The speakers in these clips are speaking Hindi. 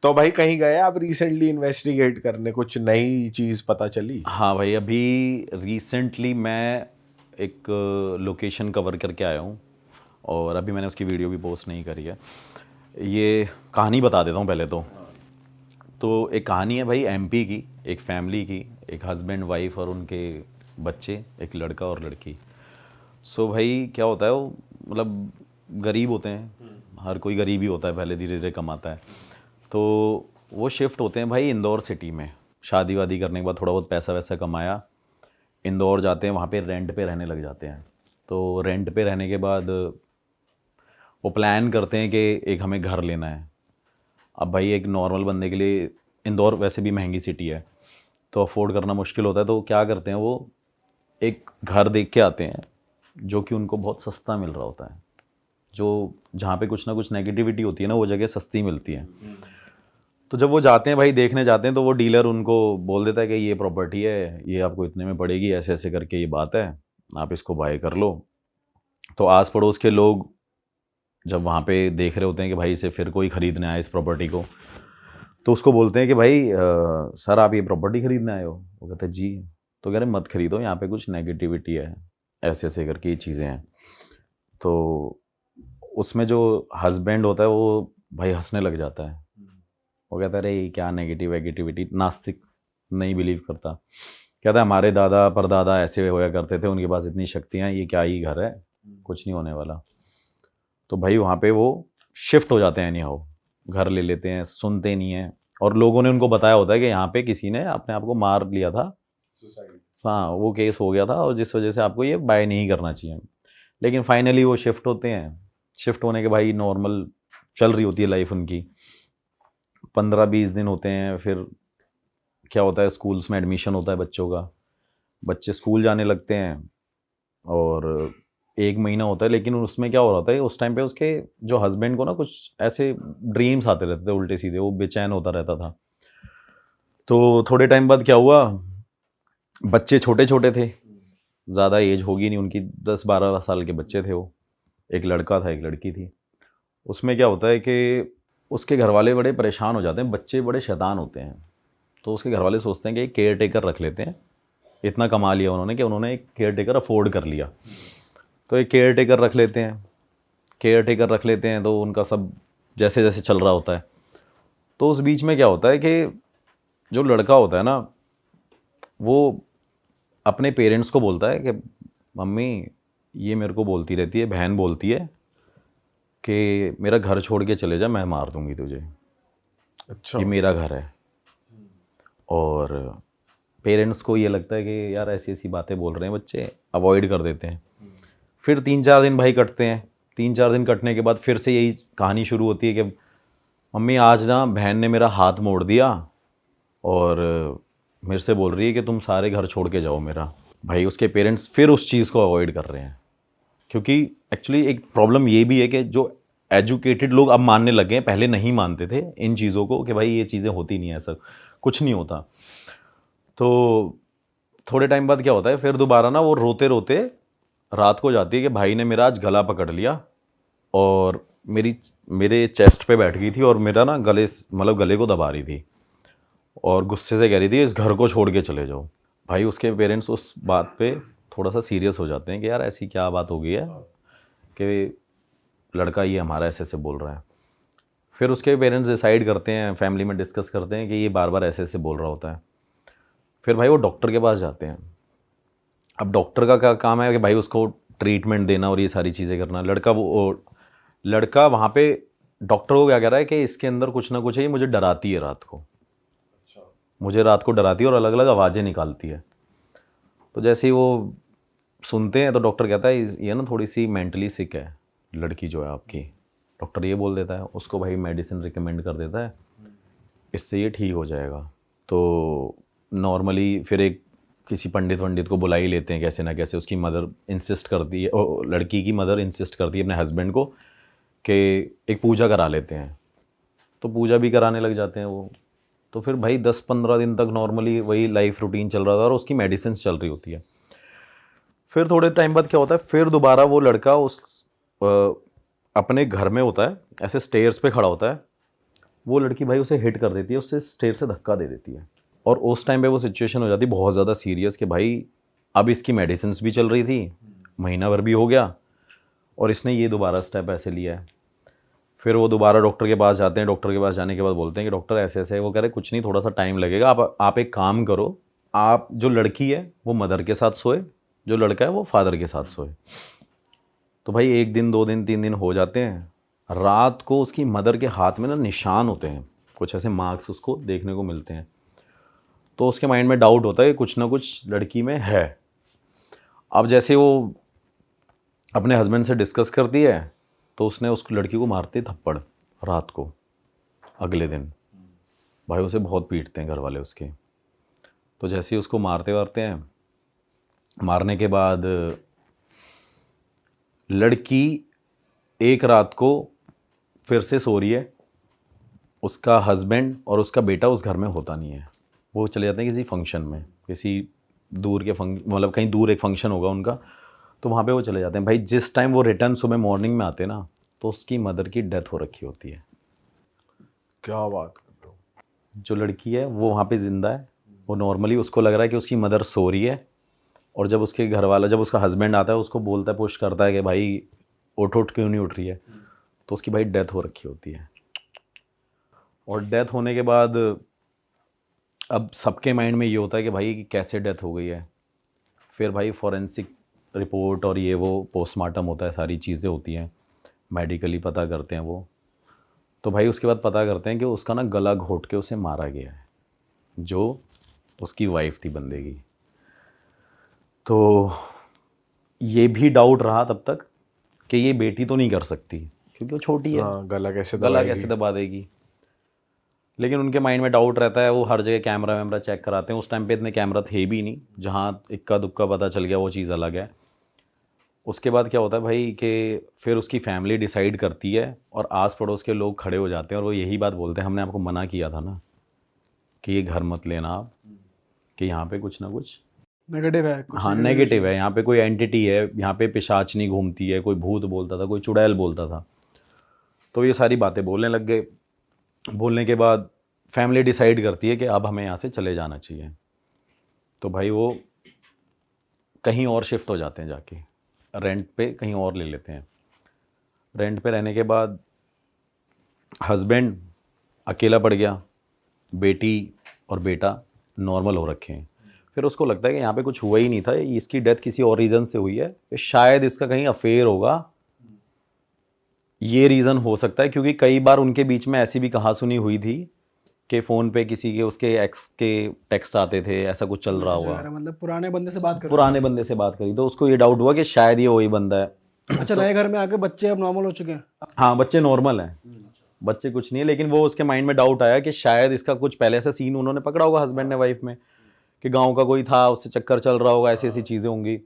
तो भाई कहीं गए आप रिसेंटली इन्वेस्टिगेट करने, कुछ नई चीज पता चली? हाँ भाई, अभी रिसेंटली मैं एक लोकेशन कवर करके आया हूँ और अभी मैंने उसकी वीडियो भी पोस्ट नहीं करी है। ये कहानी बता देता हूँ पहले तो एक कहानी है भाई एमपी की, एक फैमिली की, एक हस्बैंड वाइफ और उनके बच्चे, एक लड़का और लड़की। सो भाई क्या होता है, वो मतलब गरीब होते हैं, हर कोई गरीब ही होता है, पहले धीरे धीरे कमाता है। तो वो शिफ्ट होते हैं भाई इंदौर सिटी में, शादी वादी करने के बाद थोड़ा बहुत पैसा वैसा कमाया, इंदौर जाते हैं, वहाँ पे रेंट पे रहने लग जाते हैं। तो रेंट पे रहने के बाद वो प्लान करते हैं कि एक हमें घर लेना है। अब भाई एक नॉर्मल बंदे के लिए इंदौर वैसे भी महंगी सिटी है, तो अफोर्ड करना मुश्किल होता है। तो क्या करते हैं, वो एक घर देख के आते हैं जो कि उनको बहुत सस्ता मिल रहा होता है। जो जहाँ पे कुछ ना कुछ नेगेटिविटी होती है ना, वो जगह सस्ती मिलती है। तो जब वो जाते हैं भाई, देखने जाते हैं, तो वो डीलर उनको बोल देता है कि ये प्रॉपर्टी है, ये आपको इतने में पड़ेगी, ऐसे ऐसे करके ये बात है, आप इसको बाय कर लो। तो आस पड़ोस के लोग जब वहाँ पे देख रहे होते हैं कि भाई इसे फिर कोई ख़रीदने आए इस प्रॉपर्टी को, तो उसको बोलते हैं कि भाई सर आप ये प्रॉपर्टी ख़रीदने आए हो? वो कहते हैं जी। तो कह रहे मत खरीदो, यहाँ पे कुछ नेगेटिविटी है, ऐसे ऐसे करके ये चीज़ें हैं। तो उसमें जो हस्बैंड होता है वो भाई हंसने लग जाता है। वो कहता है अरे ये क्या नेगेटिव वेगेटिविटी, नास्तिक, नहीं बिलीव करता। कहता है हमारे दादा परदादा ऐसे होया करते थे, उनके पास इतनी शक्तियाँ, ये क्या ही घर है, कुछ नहीं होने वाला। तो भाई वहाँ पे वो शिफ्ट हो जाते हैं, एनी हाउ घर ले लेते हैं, सुनते नहीं हैं। और लोगों ने उनको बताया होता है कि यहाँ पे किसी ने अपने आप को मार लिया था, हाँ वो केस हो गया था, और जिस वजह से आपको ये बाय नहीं करना चाहिए। लेकिन फाइनली वो शिफ्ट होते हैं। शिफ्ट होने के भाई नॉर्मल चल रही होती है लाइफ उनकी, 15-20 दिन होते हैं। फिर क्या होता है, स्कूल्स में एडमिशन होता है बच्चों का, बच्चे स्कूल जाने लगते हैं। और 1 महीना होता है, लेकिन उसमें क्या हो रहा था, उस टाइम पे उसके जो हस्बैंड को ना कुछ ऐसे ड्रीम्स आते रहते थे उल्टे सीधे, वो बेचैन होता रहता था। तो थोड़े टाइम बाद क्या हुआ, बच्चे छोटे छोटे थे, ज़्यादा एज होगी नहीं उनकी, 10-12 साल के बच्चे थे वो, एक लड़का था एक लड़की थी। उसमें क्या होता है कि उसके घर वाले बड़े परेशान हो जाते हैं, बच्चे बड़े शैतान होते हैं। तो उसके घर वाले सोचते हैं कि एक केयर टेकर रख लेते हैं, इतना कमा लिया उन्होंने कि उन्होंने एक केयर टेकर अफोर्ड कर लिया। तो एक केयर टेकर रख लेते हैं, केयर टेकर रख लेते हैं, तो उनका सब जैसे जैसे चल रहा होता है। तो उस बीच में क्या होता है कि जो लड़का होता है ना, वो अपने पेरेंट्स को बोलता है कि मम्मी ये मेरे को बोलती रहती है, बहन बोलती है कि मेरा घर छोड़ के चले जा, मैं मार दूंगी तुझे, अच्छा। ये मेरा घर है। और पेरेंट्स को ये लगता है कि यार ऐसी ऐसी बातें बोल रहे हैं बच्चे, अवॉइड कर देते हैं। फिर 3-4 दिन भाई कटते हैं। 3-4 दिन कटने के बाद फिर से यही कहानी शुरू होती है कि मम्मी आज ना बहन ने मेरा हाथ मोड़ दिया और मेरे से बोल रही है कि तुम सारे घर छोड़ के जाओ मेरा। भाई उसके पेरेंट्स फिर उस चीज़ को अवॉइड कर रहे हैं, क्योंकि एक्चुअली एक प्रॉब्लम ये भी है कि जो एजुकेटेड लोग अब मानने लगे हैं, पहले नहीं मानते थे इन चीज़ों को कि भाई ये चीज़ें होती नहीं है, ऐसा कुछ नहीं होता। तो थोड़े टाइम बाद क्या होता है, फिर दोबारा ना वो रोते रोते रात को जाती है कि भाई ने मेरा आज गला पकड़ लिया और मेरे चेस्ट पे बैठ गई थी और मेरा ना मतलब गले को दबा रही थी और गुस्से से कह रही थी इस घर को छोड़ के चले जाओ। भाई उसके पेरेंट्स उस बात पे थोड़ा सा सीरियस हो जाते हैं कि यार ऐसी क्या बात हो गई है कि लड़का ये हमारा ऐसे ऐसे बोल रहा है। फिर उसके पेरेंट्स डिसाइड करते हैं, फैमिली में डिस्कस करते हैं कि ये बार बार ऐसे ऐसे बोल रहा होता है। फिर भाई वो डॉक्टर के पास जाते हैं। अब डॉक्टर का क्या काम है कि भाई उसको ट्रीटमेंट देना और ये सारी चीज़ें करना। लड़का वहाँ पे डॉक्टर को क्या कह रहा है कि इसके अंदर कुछ ना कुछ है, ये मुझे डराती है रात को, मुझे रात को डराती है और अलग अलग आवाज़ें निकालती है। तो जैसे ही वो सुनते हैं तो डॉक्टर कहता है ये ना थोड़ी सी मेंटली सिक है लड़की जो है आपकी, डॉक्टर ये बोल देता है। उसको भाई मेडिसिन रिकमेंड कर देता है, इससे ये ठीक हो जाएगा। तो नॉर्मली फिर एक किसी पंडित को बुला ही लेते हैं कैसे ना कैसे। उसकी मदर इंसिस्ट करती है, लड़की की मदर इंसिस्ट करती है अपने हस्बैंड को कि एक पूजा करा लेते हैं। तो पूजा भी कराने लग जाते हैं वो। तो फिर भाई 10-15 दिन तक नॉर्मली वही लाइफ रूटीन चल रहा था और उसकी मेडिसिन चल रही होती है। फिर थोड़े टाइम बाद क्या होता है, फिर दोबारा वो लड़का अपने घर में होता है, ऐसे स्टेयर्स पे खड़ा होता है, वो लड़की भाई उसे हिट कर देती है, उससे स्टेयर से धक्का दे देती है। और उस टाइम पे वो सिचुएशन हो जाती है बहुत ज़्यादा सीरियस कि भाई अब इसकी मेडिसिन भी चल रही थी, महीना भर भी हो गया, और इसने ये दोबारा स्टेप ऐसे लिया है। फिर वो दोबारा डॉक्टर के पास जाते हैं, डॉक्टर के पास जाने के बाद बोलते हैं कि डॉक्टर ऐसे ऐसे है। वो कह रहे कुछ नहीं, थोड़ा सा टाइम लगेगा, आप एक काम करो, आप जो लड़की है वो मदर के साथ सोए, जो लड़का है वो फादर के साथ सोए। तो भाई 1 दिन 2 दिन 3 दिन हो जाते हैं। रात को उसकी मदर के हाथ में ना निशान होते हैं, कुछ ऐसे मार्क्स उसको देखने को मिलते हैं। तो उसके माइंड में डाउट होता है कि कुछ ना कुछ लड़की में है। अब जैसे वो अपने हस्बैंड से डिस्कस करती है तो उसने उस लड़की को मारते थप्पड़ रात को। अगले दिन भाई उसे बहुत पीटते हैं घर वाले उसके। तो जैसे ही उसको मारते हैं, मारने के बाद लड़की एक रात को फिर से सो रही है, उसका हस्बैंड और उसका बेटा उस घर में होता नहीं है। वो चले जाते हैं किसी फंक्शन में, किसी दूर के मतलब कहीं दूर एक फंक्शन होगा उनका, तो वहाँ पे वो चले जाते हैं। भाई जिस टाइम वो रिटर्न सुबह मॉर्निंग में आते हैं ना, तो उसकी मदर की डेथ हो रखी होती है। क्या बात कर रहे हो? जो लड़की है वो वहाँ पे ज़िंदा है, वो नॉर्मली उसको लग रहा है कि उसकी मदर सो रही है, और जब उसके घर वाला, जब उसका हस्बैंड आता है उसको बोलता है, पुश करता है कि भाई उठ क्यों नहीं उठ रही है, तो उसकी भाई डेथ हो रखी होती है। और डेथ होने के बाद अब सबके माइंड में ये होता है कि भाई कैसे डेथ हो गई है। फिर भाई फॉरेंसिक रिपोर्ट और ये वो पोस्टमार्टम होता है, सारी चीज़ें होती हैं, मेडिकली पता करते हैं वो। तो भाई उसके बाद पता करते हैं कि उसका ना गला घोट के उसे मारा गया है, जो उसकी वाइफ थी बंदे की। तो ये भी डाउट रहा तब तक कि ये बेटी तो नहीं कर सकती क्योंकि वो छोटी है, हाँ, गला गला कैसे दबा देगी। लेकिन उनके माइंड में डाउट रहता है, वो हर जगह कैमरा वैमरा चेक कराते हैं। उस टाइम पे इतने कैमरा थे भी नहीं, जहाँ इक्का दुक्का पता चल गया वो चीज़ अलग है। उसके बाद क्या होता है भाई कि फिर उसकी फैमिली डिसाइड करती है और आस पड़ोस के लोग खड़े हो जाते हैं, और वो यही बात बोलते हैं, हमने आपको मना किया था ना कि ये घर मत लेना आप, कि यहाँ पे कुछ ना कुछ नेगेटिव है कुछ। हाँ नेगेटिव है, यहाँ पे कोई एंटिटी है, यहाँ पे पिशाचनी घूमती है, कोई भूत बोलता था, कोई चुड़ैल बोलता था। तो ये सारी बातें बोलने लग गए। बोलने के बाद फैमिली डिसाइड करती है कि अब हमें यहाँ से चले जाना चाहिए। तो भाई वो कहीं और शिफ्ट हो जाते हैं, जाके रेंट पे कहीं और ले लेते हैं। रेंट पे रहने के बाद हस्बैंड अकेला पड़ गया, बेटी और बेटा नॉर्मल हो रखे हैं। फिर उसको लगता है कि यहाँ पे कुछ हुआ ही नहीं था, इसकी डेथ किसी और रीज़न से हुई है, शायद इसका कहीं अफेयर होगा, ये रीज़न हो सकता है। क्योंकि कई बार उनके बीच में ऐसी भी कहा सुनी हुई थी कि फ़ोन पे किसी के उसके एक्स के टेक्स्ट आते थे, ऐसा कुछ चल रहा हुआ, मतलब पुराने बंदे से बात कर पुराने बंदे से बात करी, तो उसको ये डाउट हुआ कि शायद ये वही बंदा है। अच्छा, नए घर में आके बच्चे अब नॉर्मल हो चुके हैं। हाँ बच्चे नॉर्मल हैं, बच्चे कुछ नहीं है, लेकिन वो उसके माइंड में डाउट आया कि शायद इसका कुछ पहले से सीन उन्होंने पकड़ा होगा हस्बैंड ने वाइफ में, कि गांव का कोई था, उससे चक्कर चल रहा होगा, ऐसी ऐसी चीज़ें होंगी।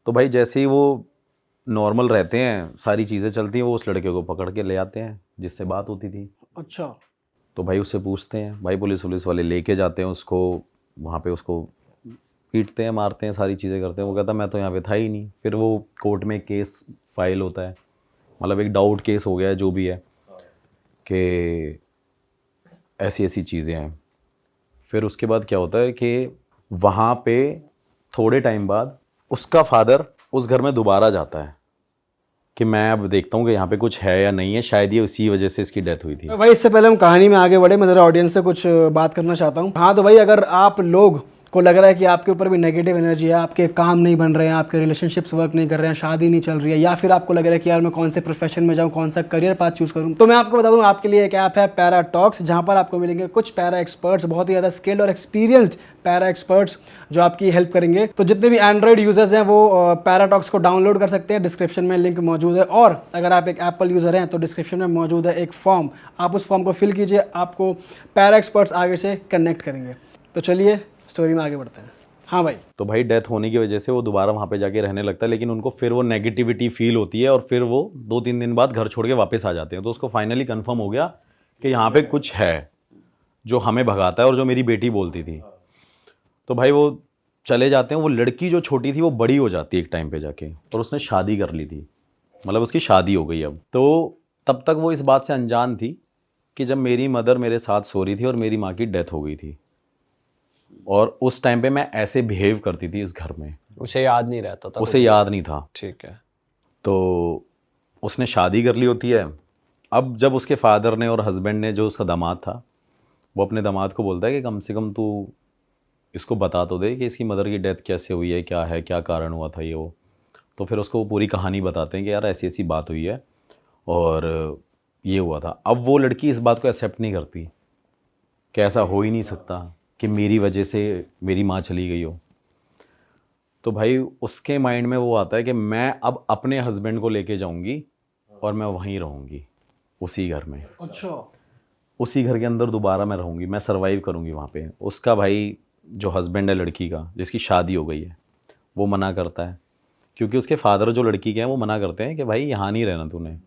तो भाई जैसे ही वो नॉर्मल रहते हैं, सारी चीज़ें चलती हैं, वो उस लड़के को पकड़ के ले आते हैं जिससे बात होती थी। अच्छा। तो भाई उससे पूछते हैं, भाई पुलिस वाले लेके जाते हैं उसको, वहाँ पे उसको पीटते हैं, मारते हैं, सारी चीज़ें करते हैं। वो कहता मैं तो यहाँ पे था ही नहीं। फिर वो कोर्ट में केस फाइल होता है, मतलब एक डाउट केस हो गया है जो भी है, कि ऐसी ऐसी चीज़ें हैं। फिर उसके बाद क्या होता है कि वहाँ पे थोड़े टाइम बाद उसका फादर उस घर में दोबारा जाता है कि मैं अब देखता हूँ कि यहाँ पे कुछ है या नहीं है, शायद ये उसी वजह से इसकी डेथ हुई थी। भाई इससे पहले हम कहानी में आगे बढ़े, मैं ज़रा ऑडियंस से कुछ बात करना चाहता हूँ। हाँ तो भाई, अगर आप लोग को लग रहा है कि आपके ऊपर भी नेगेटिव एनर्जी है, आपके काम नहीं बन रहे हैं, आपके रिलेशनशिप्स वर्क नहीं कर रहे हैं, शादी नहीं चल रही है, या फिर आपको लग रहा है कि यार मैं कौन से प्रोफेशन में जाऊँ, कौन सा करियर पाथ चूज़ करूँ, तो मैं आपको बता दूँ आपके लिए एक ऐप है पैरा टॉक्स, जहाँ पर आपको मिलेंगे कुछ पैरा एक्सपर्ट्स, बहुत ही ज़्यादा स्किल्ड और एक्सपीरियंस्ड पैरा एक्सपर्ट्स जो आपकी हेल्प करेंगे। तो जितने भी एंड्रॉइड यूजर्स हैं वो पैरा टॉक्स को डाउनलोड कर सकते हैं, डिस्क्रिप्शन में लिंक मौजूद है। और अगर आप एक एप्पल यूज़र हैं तो डिस्क्रिप्शन में मौजूद है एक फॉर्म, आप उस फॉर्म को फिल कीजिए, आपको पैरा एक्सपर्ट्स आगे से कनेक्ट करेंगे। तो चलिए स्टोरी में आगे बढ़ते हैं। हाँ भाई। तो भाई डेथ होने की वजह से वो दोबारा वहाँ पे जाके रहने लगता है, लेकिन उनको फिर वो नेगेटिविटी फील होती है और फिर वो 2-3 दिन बाद घर छोड़ के वापस आ जाते हैं। तो उसको फाइनली कंफर्म हो गया कि यहाँ पे कुछ है जो हमें भगाता है और जो मेरी बेटी बोलती थी। तो भाई वो चले जाते हैं। वो लड़की जो छोटी थी वो बड़ी हो जाती है एक टाइम पे जाके, और उसने शादी कर ली थी, मतलब उसकी शादी हो गई अब। तो तब तक वो इस बात से अनजान थी कि जब मेरी मदर मेरे साथ सो रही थी और मेरी माँ की डेथ हो गई थी, और उस टाइम पे मैं ऐसे बिहेव करती थी इस घर में, उसे याद नहीं रहता था, उसे याद नहीं था। ठीक है। तो उसने शादी कर ली होती है। अब जब उसके फादर ने और हस्बैंड ने, जो उसका दामाद था, वो अपने दामाद को बोलता है कि कम से कम तू इसको बता तो दे कि इसकी मदर की डेथ कैसे हुई है, क्या कारण हुआ था ये वो। तो फिर उसको वो पूरी कहानी बताते हैं कि यार ऐसी ऐसी बात हुई है और ये हुआ था। अब वो लड़की इस बात को एक्सेप्ट नहीं करती कि ऐसा हो ही नहीं सकता कि मेरी वजह से मेरी माँ चली गई हो। तो भाई उसके माइंड में वो आता है कि मैं अब अपने हस्बैंड को लेके जाऊंगी और मैं वहीं रहूंगी, उसी घर में, अच्छा, उसी घर के अंदर दोबारा मैं रहूंगी, मैं सरवाइव करूंगी वहाँ पे। उसका भाई जो हस्बैंड है लड़की का, जिसकी शादी हो गई है, वो मना करता है, क्योंकि उसके फादर जो लड़की के हैं वो मना करते हैं कि भाई यहाँ नहीं रहना तूने।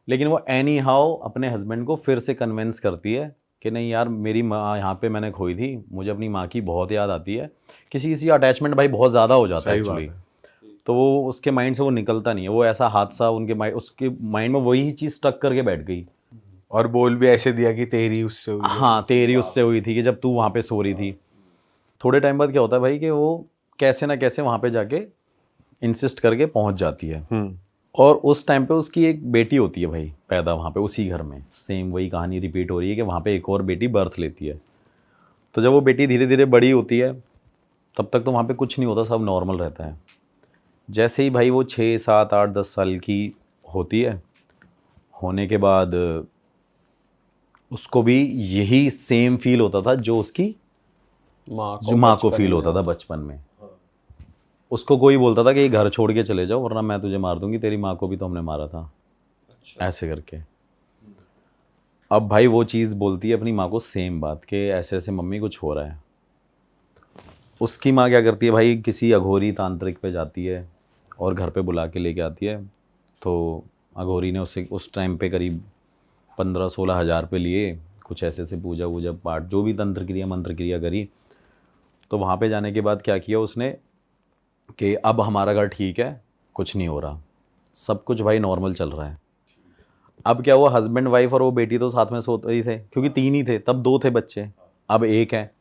लेकिन वो एनी हाउ अपने हस्बैंड को फिर से कन्विंस करती है कि नहीं यार, मेरी माँ यहाँ पे मैंने खोई थी, मुझे अपनी माँ की बहुत याद आती है। किसी किसी अटैचमेंट भाई बहुत ज़्यादा हो जाता है एक्चुअली, तो वो उसके माइंड से वो निकलता नहीं है। वो ऐसा हादसा उसके माइंड में वही चीज़ स्टक करके बैठ गई। और बोल भी ऐसे दिया कि तेरी उससे हुई है। हाँ, तेरी उससे हुई थी कि जब तू वहाँ पे सो रही थी। थोड़े टाइम बाद क्या होता है भाई कि वो कैसे ना कैसे वहाँ पे जाके इंसिस्ट करके पहुँच जाती है। और उस टाइम पे उसकी एक बेटी होती है भाई पैदा वहाँ पे उसी घर में। सेम वही कहानी रिपीट हो रही है कि वहाँ पे एक और बेटी बर्थ लेती है। तो जब वो बेटी धीरे धीरे बड़ी होती है, तब तक तो वहाँ पे कुछ नहीं होता, सब नॉर्मल रहता है। जैसे ही भाई वो 6, 7, 8, 10 साल की होती है, होने के बाद उसको भी यही सेम फील होता था जो उसकी माँ को फील होता था बचपन में। उसको कोई बोलता था कि ये घर छोड़ के चले जाओ वरना मैं तुझे मार दूंगी, तेरी माँ को भी तो हमने मारा था। ऐसे करके अब भाई वो चीज़ बोलती है अपनी माँ को, सेम बात कि ऐसे ऐसे मम्मी कुछ हो रहा है। उसकी माँ क्या करती है भाई, किसी अघोरी तांत्रिक पे जाती है और घर पे बुला के लेके आती है। तो अघोरी ने उससे उस टाइम पे करीब 15-16 हज़ार पे लिए, कुछ ऐसे ऐसे पूजा वूजा पाठ जो भी तंत्र क्रिया मंत्र क्रिया करी। तो वहाँ पे जाने के बाद क्या किया उसने कि अब हमारा घर ठीक है, कुछ नहीं हो रहा, सब कुछ भाई नॉर्मल चल रहा है। अब क्या हुआ, हस्बैंड वाइफ और वो बेटी तो साथ में सोते ही थे, क्योंकि 3 ही थे तब, 2 थे बच्चे, अब 1 है।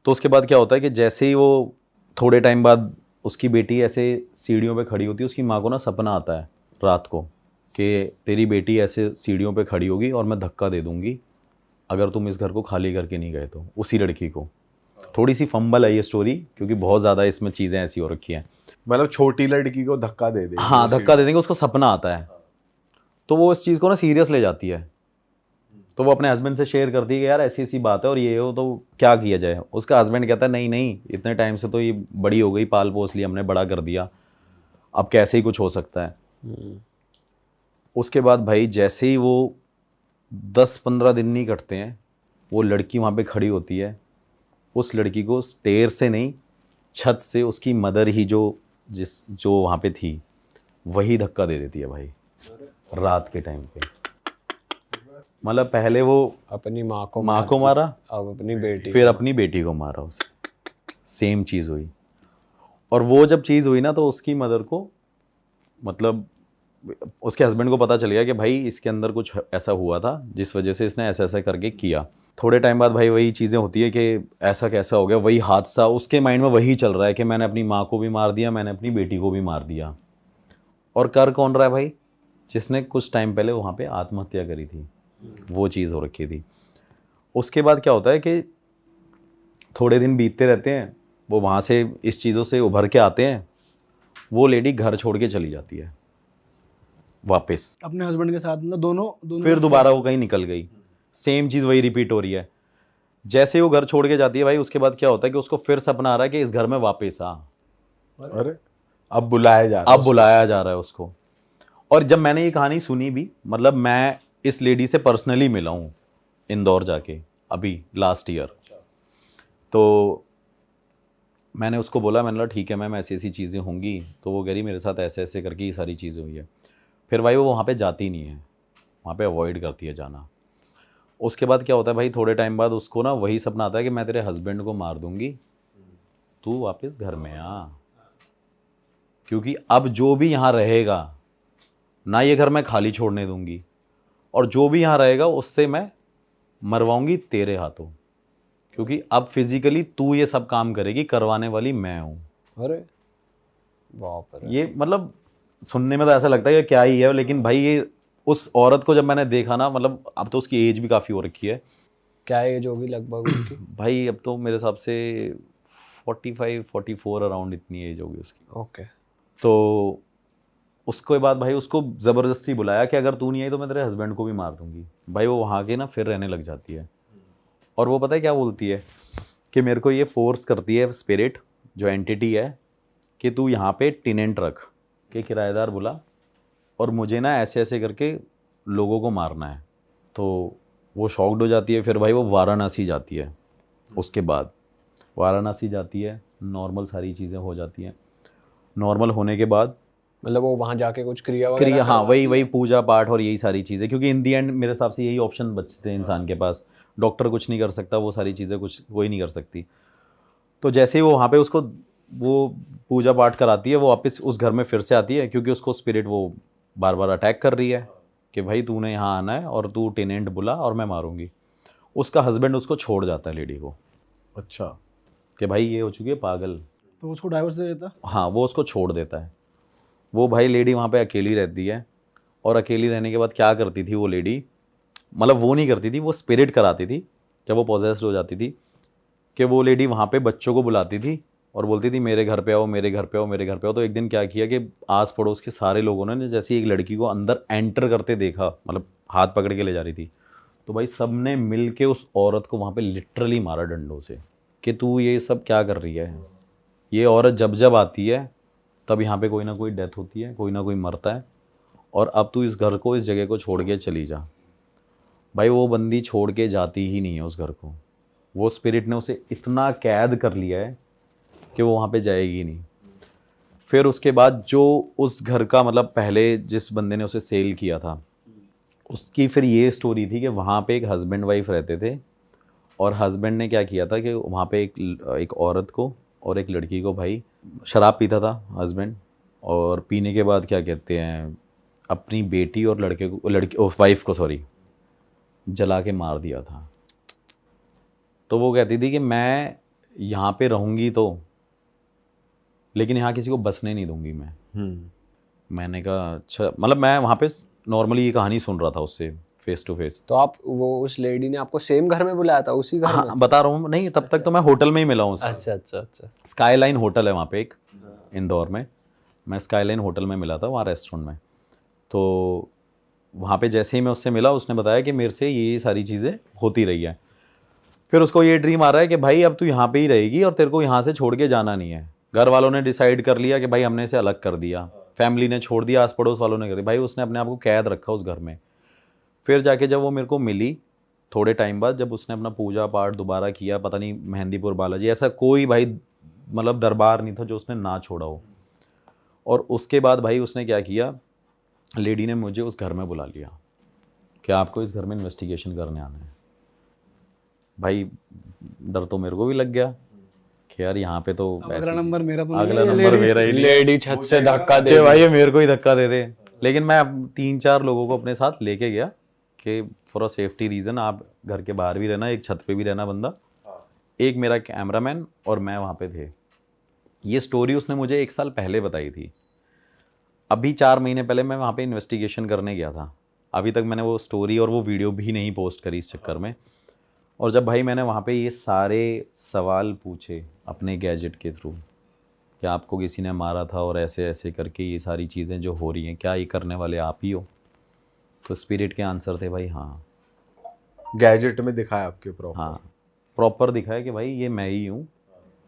तो उसके बाद क्या होता है कि जैसे ही वो थोड़े टाइम बाद उसकी बेटी ऐसे सीढ़ियों पे खड़ी होती है, उसकी माँ को ना सपना आता है रात को कि तेरी बेटी ऐसे सीढ़ियों पे खड़ी होगी और मैं धक्का दे दूंगी अगर तुम इस घर को खाली करके नहीं गए तो। उसी लड़की को थोड़ी सी फंबल है ये स्टोरी, क्योंकि बहुत ज़्यादा इसमें चीज़ें ऐसी हो रखी हैं। मतलब छोटी लड़की को धक्का दे देंगे। हाँ, धक्का दे देंगे, उसको सपना आता है। तो वो इस चीज़ को ना सीरियस ले जाती है। तो वो अपने हस्बैंड से शेयर करती है कि यार ऐसी ऐसी बात है और ये हो, तो क्या किया जाए। उसका हस्बैंड कहता है नहीं नहीं, इतने टाइम से तो ये बड़ी हो गई, पाल पोस लिया हमने, बड़ा कर दिया, अब कैसे ही कुछ हो सकता है। उसके बाद भाई जैसे ही वो 10-15 दिन नहीं कटते हैं, वो लड़की वहाँ पे खड़ी होती है। उस लड़की को स्टेयर से नहीं, छत से उसकी मदर ही जो वहाँ पे थी वही धक्का दे देती है भाई रात के टाइम पे। मतलब पहले वो अपनी माँ को मारा, अब अपनी बेटी, फिर अपनी बेटी को मारा। उसे सेम चीज़ हुई। और वो जब चीज़ हुई ना, तो उसकी मदर को, मतलब उसके हस्बैंड को पता चल गया कि भाई इसके अंदर कुछ ऐसा हुआ था जिस वजह से इसने ऐसा ऐसा करके किया। थोड़े टाइम बाद भाई वही चीज़ें होती है कि ऐसा कैसा हो गया, वही हादसा उसके माइंड में वही चल रहा है कि मैंने अपनी माँ को भी मार दिया, मैंने अपनी बेटी को भी मार दिया। और कर कौन रहा है भाई, जिसने कुछ टाइम पहले वहाँ पे आत्महत्या करी थी, वो चीज़ हो रखी थी। उसके बाद क्या होता है कि थोड़े दिन बीतते रहते हैं, वो वहाँ से इस चीज़ों से उभर के आते हैं, वो लेडी घर छोड़ के चली जाती है वापस अपने हस्बैंड के साथ, मतलब दोनों फिर दोबारा वो कहीं निकल गई। सेम चीज़ वही रिपीट हो रही है। जैसे ही वो घर छोड़ के जाती है भाई, उसके बाद क्या होता है कि उसको फिर सपना आ रहा है कि इस घर में वापस आ। अरे अब बुलाया जा रहा है। अब बुलाया जा रहा है उसको। और जब मैंने ये कहानी सुनी भी, मतलब मैं इस लेडी से पर्सनली मिला हूँ इंदौर जाके अभी लास्ट ईयर। तो मैंने उसको बोला, मैंने कहा ठीक है मैम, ऐसी ऐसी चीज़ें होंगी। तो वो कह रही मेरे साथ ऐसे ऐसे करके ये सारी चीज़ें हुई है। फिर भाई वो वहाँ पे जाती नहीं है, वहाँ पे अवॉइड करती है जाना। उसके बाद क्या होता है भाई, थोड़े टाइम बाद उसको ना वही सपना आता है कि मैं तेरे हस्बैंड को मार दूंगी, तू वापस घर में आ, क्योंकि अब जो भी यहाँ रहेगा ना, ये घर मैं खाली छोड़ने दूंगी और जो भी यहाँ रहेगा उससे मैं मरवाऊंगी तेरे हाथों, क्योंकि अब फिजिकली तू ये सब काम करेगी, करवाने वाली मैं हूँ। अरे बाप रे। ये मतलब सुनने में तो ऐसा लगता है कि क्या ही है, लेकिन भाई ये उस औरत को जब मैंने देखा ना, मतलब अब तो उसकी एज भी काफ़ी हो रखी है क्या एज होगी लगभग उनकी? भाई, अब तो मेरे हिसाब से 45-44 अराउंड इतनी एज होगी उसकी। ओके। तो उसके बाद भाई उसको ज़बरदस्ती बुलाया कि अगर तू नहीं आई तो मैं तेरे हस्बैंड को भी मार दूंगी। भाई वो वहाँ के ना फिर रहने लग जाती है, और वो पता है क्या बोलती है कि मेरे को ये फोर्स करती है स्पिरिट जो एंटिटी है कि तू यहाँ पे टेनेंट रख के किराएदार बुला, और मुझे ना ऐसे ऐसे करके लोगों को मारना है। तो वो शॉक्ड हो जाती है। फिर भाई वो वाराणसी जाती है, उसके बाद वाराणसी जाती है, नॉर्मल सारी चीज़ें हो जाती हैं। नॉर्मल होने के बाद मतलब वो वहां जाके कुछ क्रिया वगैरह क्रिया, हाँ करवाती वही पूजा पाठ और यही सारी चीज़ें, क्योंकि इन दी एंड मेरे हिसाब से यही ऑप्शन बचते हैं इंसान के पास। डॉक्टर कुछ नहीं कर सकता, वो सारी चीज़ें कुछ कोई नहीं कर सकती। तो जैसे ही वो वहाँ पे उसको वो पूजा पाठ कराती है, वो वापस उस घर में फिर से आती है, क्योंकि उसको स्पिरिट वो बार बार अटैक कर रही है कि भाई तूने यहाँ आना है और तू टेनेंट बुला और मैं मारूंगी। उसका हस्बैंड उसको छोड़ जाता है लेडी को, अच्छा, कि भाई ये हो चुकी है पागल। तो उसको डाइवोर्स दे देता। हाँ, वो उसको छोड़ देता है। वो भाई लेडी वहाँ पे अकेली रहती है, और अकेली रहने के बाद क्या करती थी वो लेडी, मतलब वो नहीं करती थी, वो स्पिरिट कराती थी जब वो पॉजेस्ड हो जाती थी, कि वो लेडी वहाँ पे बच्चों को बुलाती थी और बोलती थी मेरे घर पे आओ, मेरे घर पे आओ, मेरे घर पे आओ। तो एक दिन क्या किया कि आस पड़ोस के सारे लोगों ने जैसे एक लड़की को अंदर एंटर करते देखा, मतलब हाथ पकड़ के ले जा रही थी, तो भाई सब ने मिल के उस औरत को वहाँ पे लिटरली मारा डंडों से कि तू ये सब क्या कर रही है। ये औरत जब जब आती है तब यहाँ पे कोई ना कोई डेथ होती है, कोई ना कोई मरता है, और अब तू इस घर को, इस जगह को छोड़ के चली जा। भाई वो बंदी छोड़ के जाती ही नहीं है उस घर को। वो स्पिरिट ने उसे इतना कैद कर लिया है कि वो वहाँ पे जाएगी नहीं। फिर उसके बाद जो उस घर का, मतलब पहले जिस बंदे ने उसे सेल किया था, उसकी फिर ये स्टोरी थी कि वहाँ पे एक हस्बैंड वाइफ रहते थे, और हस्बैंड ने क्या किया था कि वहाँ पे एक औरत को और एक लड़की को, भाई शराब पीता था हस्बैंड, और पीने के बाद क्या कहते हैं अपनी बेटी और वाइफ को जला के मार दिया था। तो वो कहती थी कि मैं यहाँ पे रहूँगी तो, लेकिन यहाँ किसी को बसने नहीं दूंगी मैं। मैंने कहा अच्छा, मतलब मैं वहाँ पे नॉर्मली ये कहानी सुन रहा था उससे फेस टू फेस। तो आप वो उस लेडी ने आपको सेम घर में बुलाया था, उसी घर हाँ, में? बता रहा हूँ, नहीं तब तक तो मैं होटल में ही मिला हूँ उससे। अच्छा अच्छा अच्छा। स्काईलाइन होटल है वहाँ पे एक, इंदौर में। मैं स्काईलाइन होटल में मिला था, वहाँ रेस्टोरेंट में। तो वहाँ पे जैसे ही मैं उससे मिला, उसने बताया कि मेरे से ये सारी चीज़ें होती रही है। फिर उसको ये ड्रीम आ रहा है कि भाई अब तू यहाँ पे ही रहेगी और तेरे को यहाँ से छोड़ के जाना नहीं है। घर वालों ने डिसाइड कर लिया कि भाई हमने इसे अलग कर दिया, फैमिली ने छोड़ दिया, आस पड़ोस वालों ने कर दिया। भाई उसने अपने आप को कैद रखा उस घर में। फिर जाके जब वो मेरे को मिली थोड़े टाइम बाद, जब उसने अपना पूजा पाठ दोबारा किया, पता नहीं मेहंदीपुर बालाजी, ऐसा कोई भाई मतलब दरबार नहीं था जो उसने ना छोड़ा हो। और उसके बाद भाई उसने क्या किया, लेडी ने मुझे उस घर में बुला लिया कि आपको इस घर में इन्वेस्टिगेशन करने आना है। भाई डर तो मेरे को भी लग गया कि यार यहाँ पे तो अगला नंबर मेरा तो नहीं अगला है, ये नंबर lady- मेरा ही नहीं है। लेडी छत से धक्का दे कि भाई ये मेरे को ही धक्का दे दे। लेकिन मैं 3-4 लोगों को अपने साथ लेके गया कि फॉर अ सेफ्टी रीज़न आप घर के बाहर भी रहना, एक छत पे भी रहना बंदा, एक मेरा कैमरामैन और मैं वहाँ पे थे। ये स्टोरी उसने मुझे 1 साल पहले बताई थी। अभी 4 महीने पहले मैं वहाँ पे इन्वेस्टिगेशन करने गया था। अभी तक मैंने वो स्टोरी और वो वीडियो भी नहीं पोस्ट करी इस चक्कर में। और जब भाई मैंने वहाँ पे ये सारे सवाल पूछे अपने गैजेट के थ्रू कि आपको किसी ने मारा था और ऐसे ऐसे करके ये सारी चीज़ें जो हो रही हैं, क्या ये करने वाले आप ही हो? तो स्पिरिट के आंसर थे भाई हाँ। गैजेट में दिखाया आपके प्रॉपर? हाँ, प्रॉपर दिखाया कि भाई ये मैं ही हूँ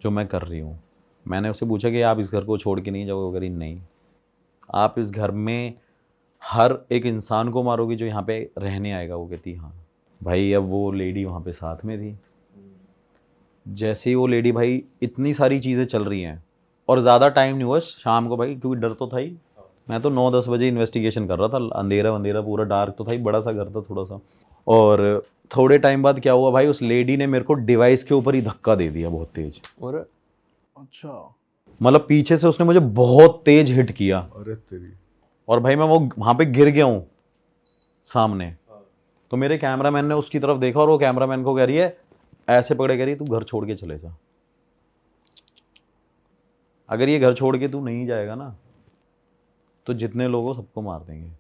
जो मैं कर रही हूँ। मैंने उससे पूछा कि आप इस घर को छोड़ के नहीं जाओगे? अगर नहीं, आप इस घर में हर एक इंसान को मारोगे जो यहाँ पे रहने आएगा? वो कहती हाँ। भाई अब वो लेडी वहाँ पे साथ में थी। जैसे ही वो लेडी, भाई इतनी सारी चीज़ें चल रही हैं और ज़्यादा टाइम नहीं हुआ शाम को भाई, क्योंकि डर तो था ही। मैं तो 9-10 बजे इन्वेस्टिगेशन कर रहा था, अंधेरा अंधेरा पूरा, डार्क तो था ही, बड़ा सा घर था थोड़ा सा। और थोड़े टाइम बाद क्या हुआ भाई, उस लेडी ने मेरे को डिवाइस के ऊपर ही धक्का दे दिया बहुत तेज। और अच्छा, मतलब पीछे से उसने मुझे बहुत तेज हिट किया अरे तेरी। और भाई मैं वो वहाँ पे गिर गया हूँ सामने। तो मेरे कैमरामैन ने उसकी तरफ देखा और वो कैमरामैन को कह रही है, ऐसे पकड़े कह रही है, तू घर छोड़ के चले जा। अगर ये घर छोड़ के तू नहीं जाएगा ना तो जितने लोग हो सबको मार देंगे।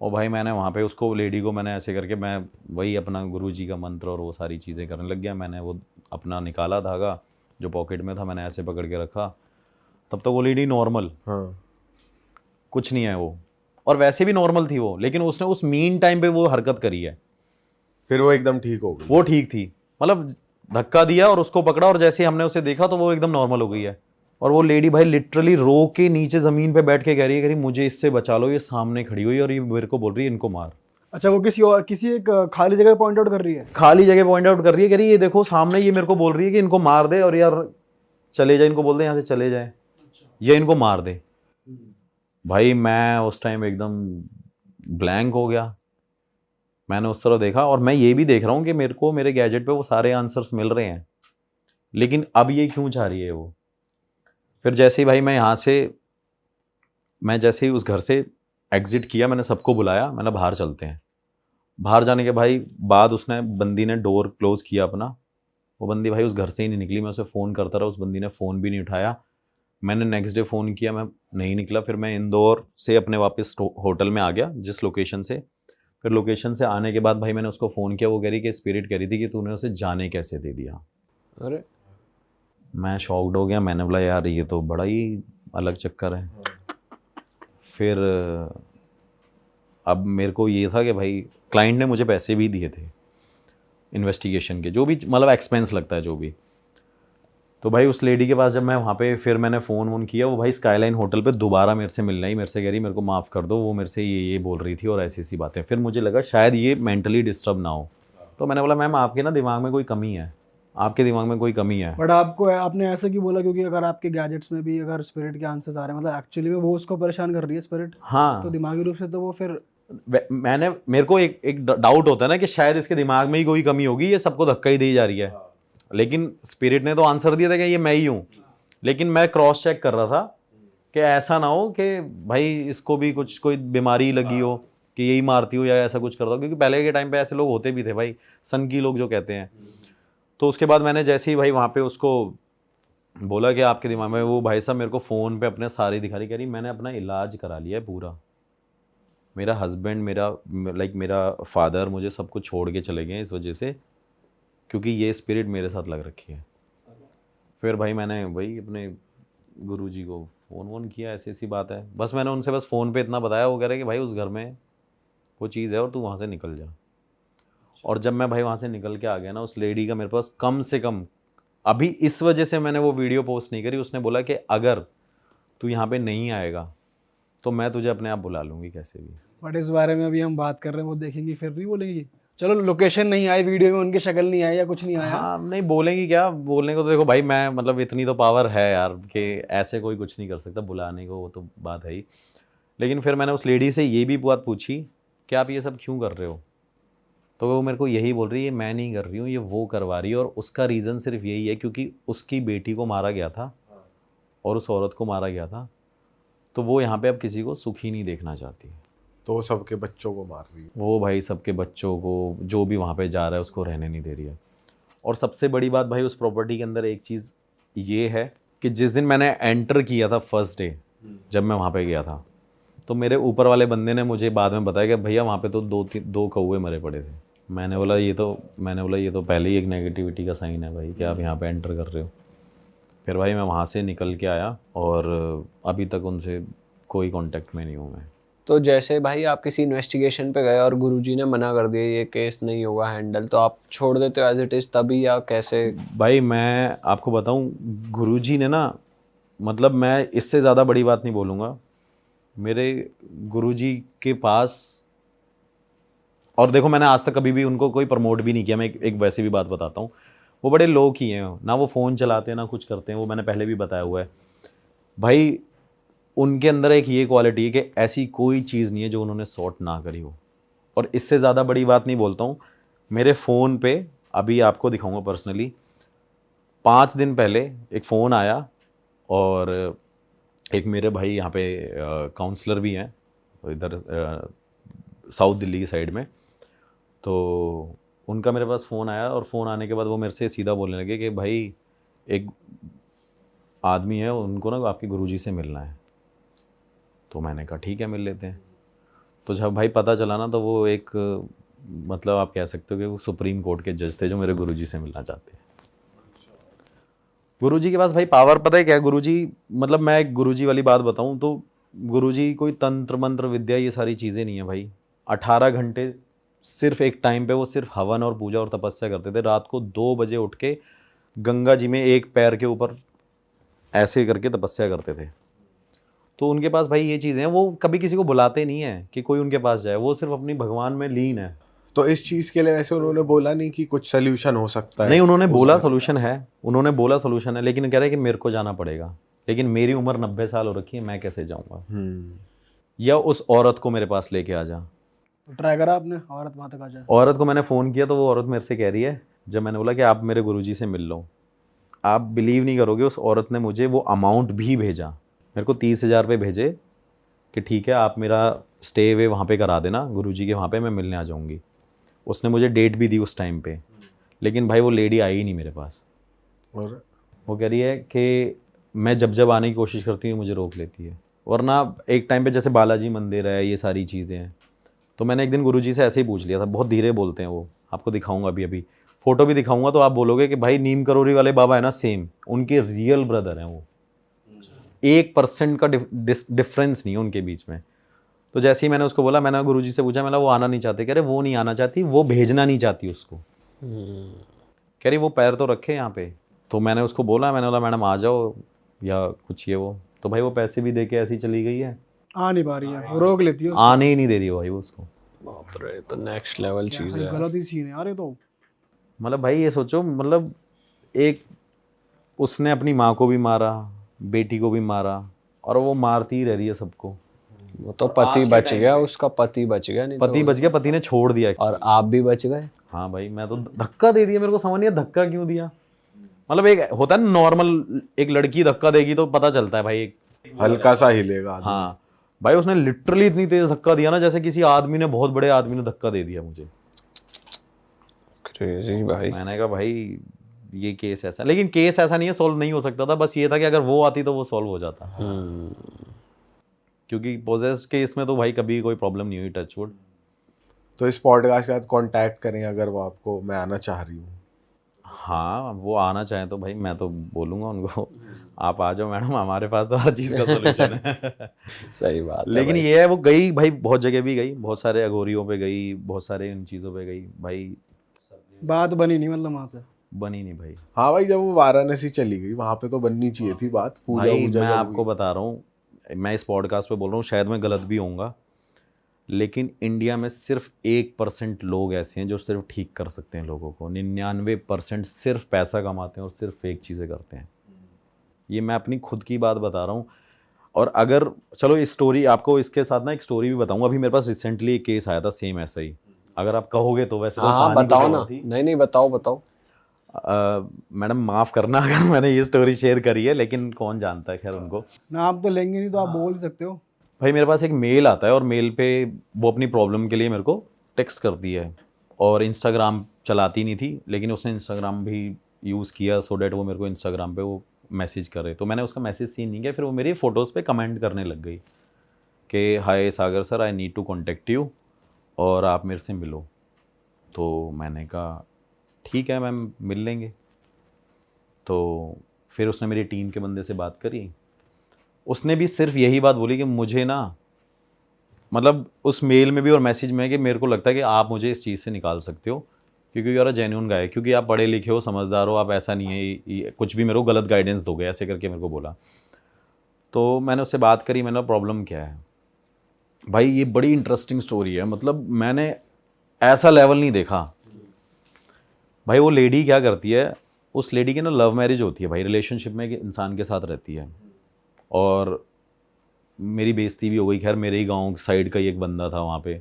और भाई मैंने वहाँ पे उसको लेडी को मैंने ऐसे करके मैं वही अपना गुरुजी का मंत्र और वो सारी चीज़ें करने लग गया। मैंने वो अपना निकाला धागा जो पॉकेट में था, मैंने ऐसे पकड़ के रखा। तब तक वो लेडी नॉर्मल, हाँ, कुछ नहीं है वो, और वैसे भी नॉर्मल थी वो, लेकिन उसने उस मीन टाइम पे वो हरकत करी है। फिर वो एकदम ठीक हो गई। वो ठीक थी, मतलब धक्का दिया और उसको पकड़ा और जैसे ही हमने उसे देखा तो वो एकदम नॉर्मल हो गई है। और वो लेडी भाई लिटरली रो के नीचे ज़मीन पे बैठ के कह रही है मुझे इससे बचा लो, ये सामने खड़ी हुई और ये मेरे को बोल रही है इनको मार। अच्छा, वो किसी एक खाली जगह पॉइंट आउट कर रही है? खाली जगह पॉइंट आउट कर रही है, कह रही है ये देखो सामने, ये मेरे को बोल रही है कि इनको मार दे और यार चले जाए, इनको बोल दे यहाँ से चले जाए या इनको मार दे। भाई मैं उस टाइम एकदम ब्लैंक हो गया। मैंने उस तरफ देखा और मैं ये भी देख रहा हूँ कि मेरे को मेरे गैजेट पे वो सारे आंसर्स मिल रहे हैं, लेकिन अब ये क्यों चाह रही है वो। फिर जैसे ही भाई मैं जैसे ही उस घर से एग्जिट किया, मैंने सबको बुलाया, मैंने बाहर चलते हैं। बाहर जाने के भाई बाद उसने बंदी ने डोर क्लोज किया अपना। वो बंदी भाई उस घर से ही नहीं निकली। मैं उसे फ़ोन करता रहा, उस बंदी ने फ़ोन भी नहीं उठाया। मैंने नेक्स्ट डे फ़ोन किया, मैं नहीं निकला। फिर मैं इंदौर से अपने वापस होटल में आ गया जिस लोकेशन से। फिर लोकेशन से आने के बाद भाई मैंने उसको फ़ोन किया। वो कह रही कि स्पिरिट कह रही थी कि तूने उसे जाने कैसे दे दिया। अरे मैं शॉक्ड हो गया। मैंने बोला यार ये तो बड़ा ही अलग चक्कर है। फिर अब मेरे को ये था कि भाई क्लाइंट ने मुझे पैसे भी दिए थे इन्वेस्टिगेशन के, जो भी मतलब एक्सपेंस लगता है जो भी। तो भाई उस लेडी के पास जब मैं वहाँ पे फिर मैंने फ़ोन वोन किया, वो भाई स्काईलाइन होटल पे दोबारा मेरे से मिलना ही, मेरे से कह रही मेरे को माफ़ कर दो, वो मेरे से ये बोल रही थी और ऐसी ऐसी बातें। फिर मुझे लगा शायद ये मेंटली डिस्टर्ब ना हो। तो मैंने बोला मैम आपके ना दिमाग में कोई कमी है, आपके दिमाग में कोई कमी है। बट आपने ऐसा क्यों बोला? क्योंकि अगर आपके गैजेट्स में भी अगर स्पिरिट के आंसर्स आ रहे हैं, मतलब एक्चुअली में वो उसको परेशान कर रही है स्पिरिट, हाँ, तो दिमागी रूप से तो वो फिर मेरे को एक डाउट होता है ना कि शायद इसके दिमाग में ही कोई कमी होगी, ये सबको धक्का ही दी जा रही है। लेकिन स्पिरिट ने तो आंसर दिया था कि ये मैं ही हूँ। लेकिन मैं क्रॉस चेक कर रहा था कि ऐसा ना हो कि भाई इसको भी कुछ कोई बीमारी लगी हो कि यही मारती हो या ऐसा कुछ करता हो, क्योंकि पहले के टाइम पे ऐसे लोग होते भी थे भाई, सन की लोग जो कहते हैं। तो उसके बाद मैंने जैसे ही भाई वहाँ पे उसको बोला कि आपके दिमाग में, वो भाई साहब मेरे को फ़ोन पे अपने सारी दिखा रही, कह रही मैंने अपना इलाज करा लिया है पूरा, मेरा हस्बैंड, मेरा फादर मुझे सब कुछ छोड़ के चले गए इस वजह से, क्योंकि ये स्पिरिट मेरे साथ लग रखी है। फिर भाई मैंने वही अपने गुरुजी को फ़ोन वोन किया, ऐसी ऐसी बात है। बस मैंने उनसे बस फ़ोन पे इतना बताया, वो कह रहे कि भाई उस घर में वो चीज़ है और तू वहाँ से निकल जा। और जब मैं भाई वहाँ से निकल के आ गया ना, उस लेडी का मेरे पास कम से कम, अभी इस वजह से मैंने वो वीडियो पोस्ट नहीं करी, उसने बोला कि अगर तू यहाँ पे नहीं आएगा तो मैं तुझे अपने आप बुला लूँगी कैसे भी। बट इस बारे में अभी हम बात कर रहे हैं, वो देखेंगी फिर नहीं बोलेंगी? चलो लोकेशन नहीं आई, वीडियो में उनकी शक्ल नहीं आई या कुछ नहीं आया। हाँ, नहीं बोलेंगी क्या, बोलने को तो देखो भाई मैं मतलब इतनी तो पावर है यार कि ऐसे कोई कुछ नहीं कर सकता बुलाने को, वो तो बात है ही। लेकिन फिर मैंने उस लेडी से ये भी बात पूछी कि आप ये सब क्यों कर रहे हो, तो वो मेरे को यही बोल रही है मैं नहीं कर रही हूँ, ये वो करवा रही है। और उसका रीज़न सिर्फ यही है क्योंकि उसकी बेटी को मारा गया था और उस औरत को मारा गया था, तो वो यहाँ पे अब किसी को सुखी नहीं देखना चाहती। तो सबके बच्चों को मार रही है। वो भाई सबके बच्चों को, जो भी वहाँ पे जा रहा है उसको रहने नहीं दे रही है। और सबसे बड़ी बात भाई उस प्रॉपर्टी के अंदर एक चीज़ ये है कि जिस दिन मैंने एंटर किया था फर्स्ट डे, जब मैं वहाँ पे गया था, तो मेरे ऊपर वाले बंदे ने मुझे बाद में बताया कि भैया वहाँ पे तो दो कौवे मरे पड़े थे। मैंने बोला ये तो पहले ही एक नेगेटिविटी का साइन है भाई कि आप यहाँ पे एंटर कर रहे हो। फिर भाई मैं वहाँ से निकल के आया और अभी तक उनसे कोई कांटेक्ट में नहीं हूँ मैं। तो जैसे भाई आप किसी इन्वेस्टिगेशन पे गए और गुरुजी ने मना कर दिया ये केस नहीं होगा हैंडल, तो आप छोड़ देते हो एज इट इज़ तभी, या कैसे? भाई मैं आपको बताऊं, गुरुजी ने ना, मतलब मैं इससे ज़्यादा बड़ी बात नहीं बोलूँगा, मेरे गुरुजी के पास, और देखो मैंने आज तक कभी भी उनको कोई प्रमोट भी नहीं किया, मैं एक वैसी भी बात बताता हूँ, वो बड़े लोग ही हैं ना, वो फ़ोन चलाते हैं ना कुछ करते हैं, वो मैंने पहले भी बताया हुआ है भाई। उनके अंदर एक ये क्वालिटी है कि ऐसी कोई चीज़ नहीं है जो उन्होंने सॉर्ट ना करी हो। और इससे ज़्यादा बड़ी बात नहीं बोलता हूँ, मेरे फ़ोन पे अभी आपको दिखाऊंगा पर्सनली, 5 दिन पहले एक फ़ोन आया और एक मेरे भाई यहाँ पे काउंसलर भी हैं इधर साउथ दिल्ली की साइड में, तो उनका मेरे पास फ़ोन आया और फ़ोन आने के बाद वो मेरे से सीधा बोलने लगे कि भाई एक आदमी है, उनको ना आपके गुरुजी से मिलना है। तो मैंने कहा ठीक है, मिल लेते हैं। तो जब भाई पता चला ना, तो वो एक मतलब आप कह सकते हो कि वो सुप्रीम कोर्ट के जज थे जो मेरे गुरुजी से मिलना चाहते हैं। गुरुजी के पास भाई पावर पता है क्या है? गुरुजी मतलब मैं एक गुरुजी वाली बात बताऊं तो गुरुजी कोई तंत्र मंत्र विद्या ये सारी चीज़ें नहीं है भाई। 18 घंटे सिर्फ एक टाइम पे वो सिर्फ हवन और पूजा और तपस्या करते थे। रात को 2 बजे उठ के गंगा जी में एक पैर के ऊपर ऐसे करके तपस्या करते थे। तो उनके पास भाई ये चीज़ें हैं, वो कभी किसी को बुलाते नहीं है कि कोई उनके पास जाए, वो सिर्फ अपनी भगवान में लीन है। तो इस चीज के लिए वैसे उन्होंने बोला नहीं कि कुछ सोल्यूशन हो सकता है? नहीं, उन्होंने बोला सोल्यूशन है, उन्होंने बोला सोल्यूशन है, लेकिन कह रहे हैं कि मेरे को जाना पड़ेगा। लेकिन मेरी उम्र 90 साल हो रखी है, मैं कैसे जाऊँगा? या उस औरत को मेरे पास लेके आ जा। तो ट्राई करा आपने, औरत वहाँ तक आ जाए? औरत को मैंने फ़ोन किया तो वो औरत मेरे से कह रही है, जब मैंने बोला कि आप मेरे गुरुजी से मिल लो, आप बिलीव नहीं करोगे, उस औरत ने मुझे वो अमाउंट भी भेजा। मेरे को 30,000 रुपये भेजे कि ठीक है आप मेरा स्टे वे वहाँ पे करा देना गुरुजी के वहाँ पे, मैं मिलने आ जाऊँगी। उसने मुझे डेट भी दी उस टाइम पे, लेकिन भाई वो लेडी आई ही नहीं मेरे पास। और वो कह रही है कि मैं जब जब आने की कोशिश करती हूँ मुझे रोक लेती है। वरना एक टाइम पे जैसे बालाजी मंदिर है, ये सारी चीज़ें हैं, तो मैंने एक दिन गुरुजी से ऐसे ही पूछ लिया था। बहुत धीरे बोलते हैं वो, आपको दिखाऊंगा अभी फ़ोटो भी दिखाऊंगा, तो आप बोलोगे कि भाई नीम करोरी वाले बाबा है ना, सेम उनके रियल ब्रदर हैं वो। 1% का डिफरेंस नहीं है उनके बीच में। तो जैसे ही मैंने उसको बोला, मैंने गुरुजी से पूछा, मैंने वो आना नहीं चाहते। कह रहे वो नहीं आना चाहती, वो भेजना नहीं चाहती उसको। कह रही वो पैर तो रखे यहाँ पे। तो मैंने उसको बोला, मैंने बोला मैडम आ जाओ या कुछ ये वो। तो भाई वो पैसे भी दे के ऐसी चली गई है, आ नहीं पा रही है, रोक लेती है। आने ही नहीं दे रही भाई वो उसको। बाप रे, तो नेक्स्ट लेवल चीज़ है। गलत ही सीन है यार ये तो। मतलब भाई ये सोचो, मतलब एक उसने अपनी माँ को भी मारा, बेटी को भी मारा, और वो मारती ही रह रही है सबको। वो तो पति बच गया, उसका पति बच गया, नहीं पति बच गया, पति ने छोड़ दिया। और आप भी बच गए। हाँ भाई, मैं तो धक्का दे दिया, मेरे को समझ नहीं आया धक्का क्यों दिया। मतलब एक होता है ना नॉर्मल, एक लड़की धक्का देगी तो पता चलता है भाई, एक हल्का सा हिलेगा आदमी। हाँ भाई उसने लिटरली इतनी तेज धक्का दिया ना, जैसे किसी आदमी ने, बहुत बड़े आदमी ने धक्का दे दिया मुझे। क्रेजी भाई। मैंने कहा भाई ये केस ऐसा, लेकिन केस ऐसा नहीं है, सॉल्व नहीं हो सकता था। बस ये था कि अगर वो आती तो वो सॉल्व हो जाता। क्योंकि पोजेस केस में तो भाई कभी कोई प्रॉब्लम नहीं हुई, टचवुड। तो इस पॉडकास्ट के बाद कांटेक्ट करें अगर वो आपको, मैं आना चाह रही हूँ। हाँ वो आना चाहें तो भाई मैं तो बोलूँगा उनको, आप आ जाओ मैडम, हमारे पास तो हर चीज़ का सोल्यूशन है। सही बात है लेकिन भाई। ये है, वो गई भाई, बहुत जगह भी गई, बहुत सारे अघोरियों पे गई, बहुत सारे इन चीज़ों पे गई भाई, बात बनी नहीं मतलब वहाँ से? बनी नहीं भाई। हाँ भाई, जब वो वाराणसी चली गई वहां पे तो बननी चाहिए थी बात। पूजा भाई वूजा मैं जब आपको हुई। बता रहा हूँ, मैं इस पॉडकास्ट पे बोल रहा हूँ, शायद मैं गलत भी होऊंगा, लेकिन इंडिया में सिर्फ 1% लोग ऐसे हैं जो सिर्फ ठीक कर सकते हैं लोगों को। 99% सिर्फ पैसा कमाते हैं और सिर्फ फेक चीज़ें करते हैं। ये मैं अपनी खुद की बात बता रहा हूँ। और अगर चलो इस स्टोरी आपको, इसके साथ ना एक स्टोरी भी बताऊंगा। अभी मेरे पास रिसेंटली एक केस आया था सेम ऐसा ही, अगर आप कहोगे तो। वैसे तो हाँ कहानी बताओ कुछ ना। और थी। नहीं बताओ बताओ। मैडम माफ़ करना अगर मैंने ये स्टोरी शेयर करी है, लेकिन कौन जानता है, खैर उनको। नाम तो लेंगे नहीं तो आप बोल सकते हो। भाई मेरे पास एक मेल आता है और मेल पे वो अपनी प्रॉब्लम के लिए मेरे को टेक्स्ट करती है, और इंस्टाग्राम चलाती नहीं थी, लेकिन उसने इंस्टाग्राम भी यूज़ किया सो डैट वो मेरे को इंस्टाग्राम पे वो मैसेज करे। तो मैंने उसका मैसेज सीन नहीं किया, फिर वो मेरी फ़ोटोज़ पे कमेंट करने लग गई कि hi Sagar sir, I need to contact you, और आप मेरे से मिलो। तो मैंने कहा ठीक है मैम, मिल लेंगे। तो फिर उसने मेरी टीम के बंदे से बात करी, उसने भी सिर्फ यही बात बोली कि मुझे ना, मतलब उस मेल में भी और मैसेज में, कि मेरे को लगता है कि आप मुझे इस चीज़ से निकाल सकते हो क्योंकि यार जेन्युइन गाय, क्योंकि आप पढ़े लिखे हो, समझदार हो, आप ऐसा नहीं है कुछ भी मेरे को गलत गाइडेंस दोगे, ऐसे करके मेरे को बोला। तो मैंने उससे बात करी, मैंने प्रॉब्लम क्या है भाई, ये बड़ी इंटरेस्टिंग स्टोरी है। मतलब मैंने ऐसा लेवल नहीं देखा भाई। वो लेडी क्या करती है, उस लेडी की ना लव मैरिज होती है भाई, रिलेशनशिप में एक इंसान के साथ रहती है, और मेरी बेइज्जती भी हो गई। खैर मेरे ही गांव साइड का ही एक बंदा था वहाँ पे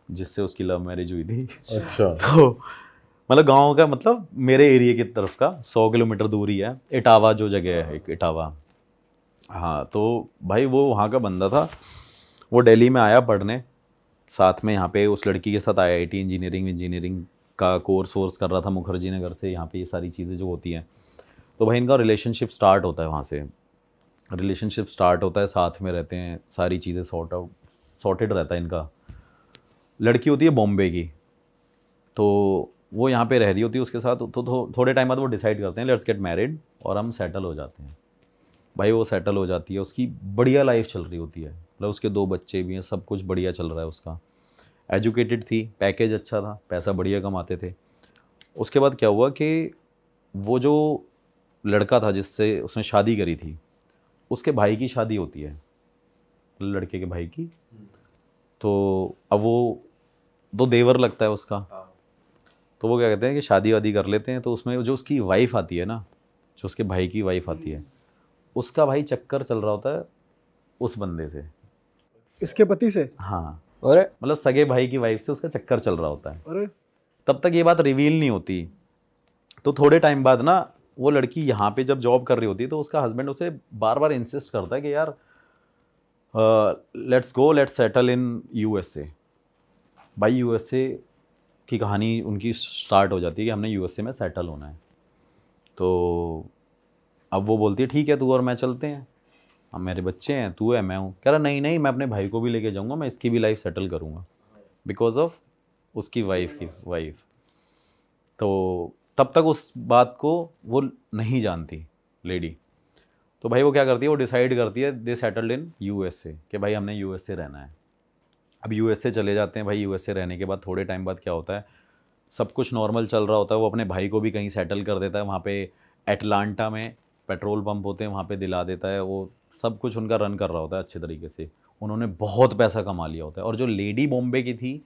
जिससे उसकी लव मैरिज हुई थी। अच्छा। तो मतलब गांव का, मतलब मेरे एरिया की तरफ का 100 किलोमीटर दूरी है, इटावा जो जगह है, एक इटावा। हाँ तो भाई वो वहाँ का बंदा था, वो दिल्ली में आया पढ़ने, साथ में यहाँ पे उस लड़की के साथ आईआईटी इंजीनियरिंग का कोर्स कर रहा था मुखर्जी नगर से। यहाँ पे ये सारी चीज़ें जो होती हैं, तो भाई इनका रिलेशनशिप स्टार्ट होता है वहाँ से। रिलेशनशिप स्टार्ट होता है, साथ में रहते हैं, सारी चीज़ें सॉर्टेड रहता है इनका। लड़की होती है बॉम्बे की, तो वो यहाँ पे रह रही होती है उसके साथ। तो थोड़े टाइम बाद वो डिसाइड करते हैं लेट्स गेट मैरिड और हम सेटल हो जाते हैं। भाई वो सेटल हो जाती है, उसकी बढ़िया लाइफ चल रही होती है, मतलब उसके 2 बच्चे भी हैं, सब कुछ बढ़िया चल रहा है उसका। एजुकेटेड थी, पैकेज अच्छा था, पैसा बढ़िया कमाते थे। उसके बाद क्या हुआ कि वो जो लड़का था जिससे उसने शादी करी थी, उसके भाई की शादी होती है, लड़के के भाई की। तो अब वो दो देवर लगता है उसका, तो वो क्या कहते हैं कि शादी वादी कर लेते हैं। तो उसमें जो उसकी वाइफ आती है ना, जो उसके भाई की वाइफ आती है, उसका भाई चक्कर चल रहा होता है उस बंदे से, इसके पति से? हाँ, अरे मतलब सगे भाई की वाइफ से उसका चक्कर चल रहा होता है। अरे तब तक ये बात रिवील नहीं होती। तो थोड़े टाइम बाद ना वो लड़की यहाँ पे जब जॉब कर रही होती है, तो उसका हस्बैंड उसे बार बार इंसिस्ट करता है कि यार लेट्स सेटल इन यूएसए। भाई यूएसए की कहानी उनकी स्टार्ट हो जाती है कि हमने यूएसए में सेटल होना है। तो अब वो बोलती है ठीक है, तू और मैं चलते हैं, अब मेरे बच्चे हैं, तू है मैं हूँ। कह रहा नहीं नहीं, मैं अपने भाई को भी लेके जाऊँगा, मैं इसकी भी लाइफ सेटल करूँगा बिकॉज ऑफ उसकी वाइफ। तो तब तक उस बात को वो नहीं जानती लेडी। तो भाई वो क्या करती है, वो डिसाइड करती है, दे सेटल्ड इन यूएसए, कि भाई हमने यूएसए रहना है। अब यूएसए चले जाते हैं भाई। यूएसए रहने के बाद थोड़े टाइम बाद क्या होता है, सब कुछ नॉर्मल चल रहा होता है। वो अपने भाई को भी कहीं सेटल कर देता है, वहाँ पे एटलांटा में पेट्रोल पंप होते हैं, वहाँ पे दिला देता है। वो सब कुछ उनका रन कर रहा होता है अच्छे तरीके से। उन्होंने बहुत पैसा कमा लिया होता है। और जो लेडी बॉम्बे की थी,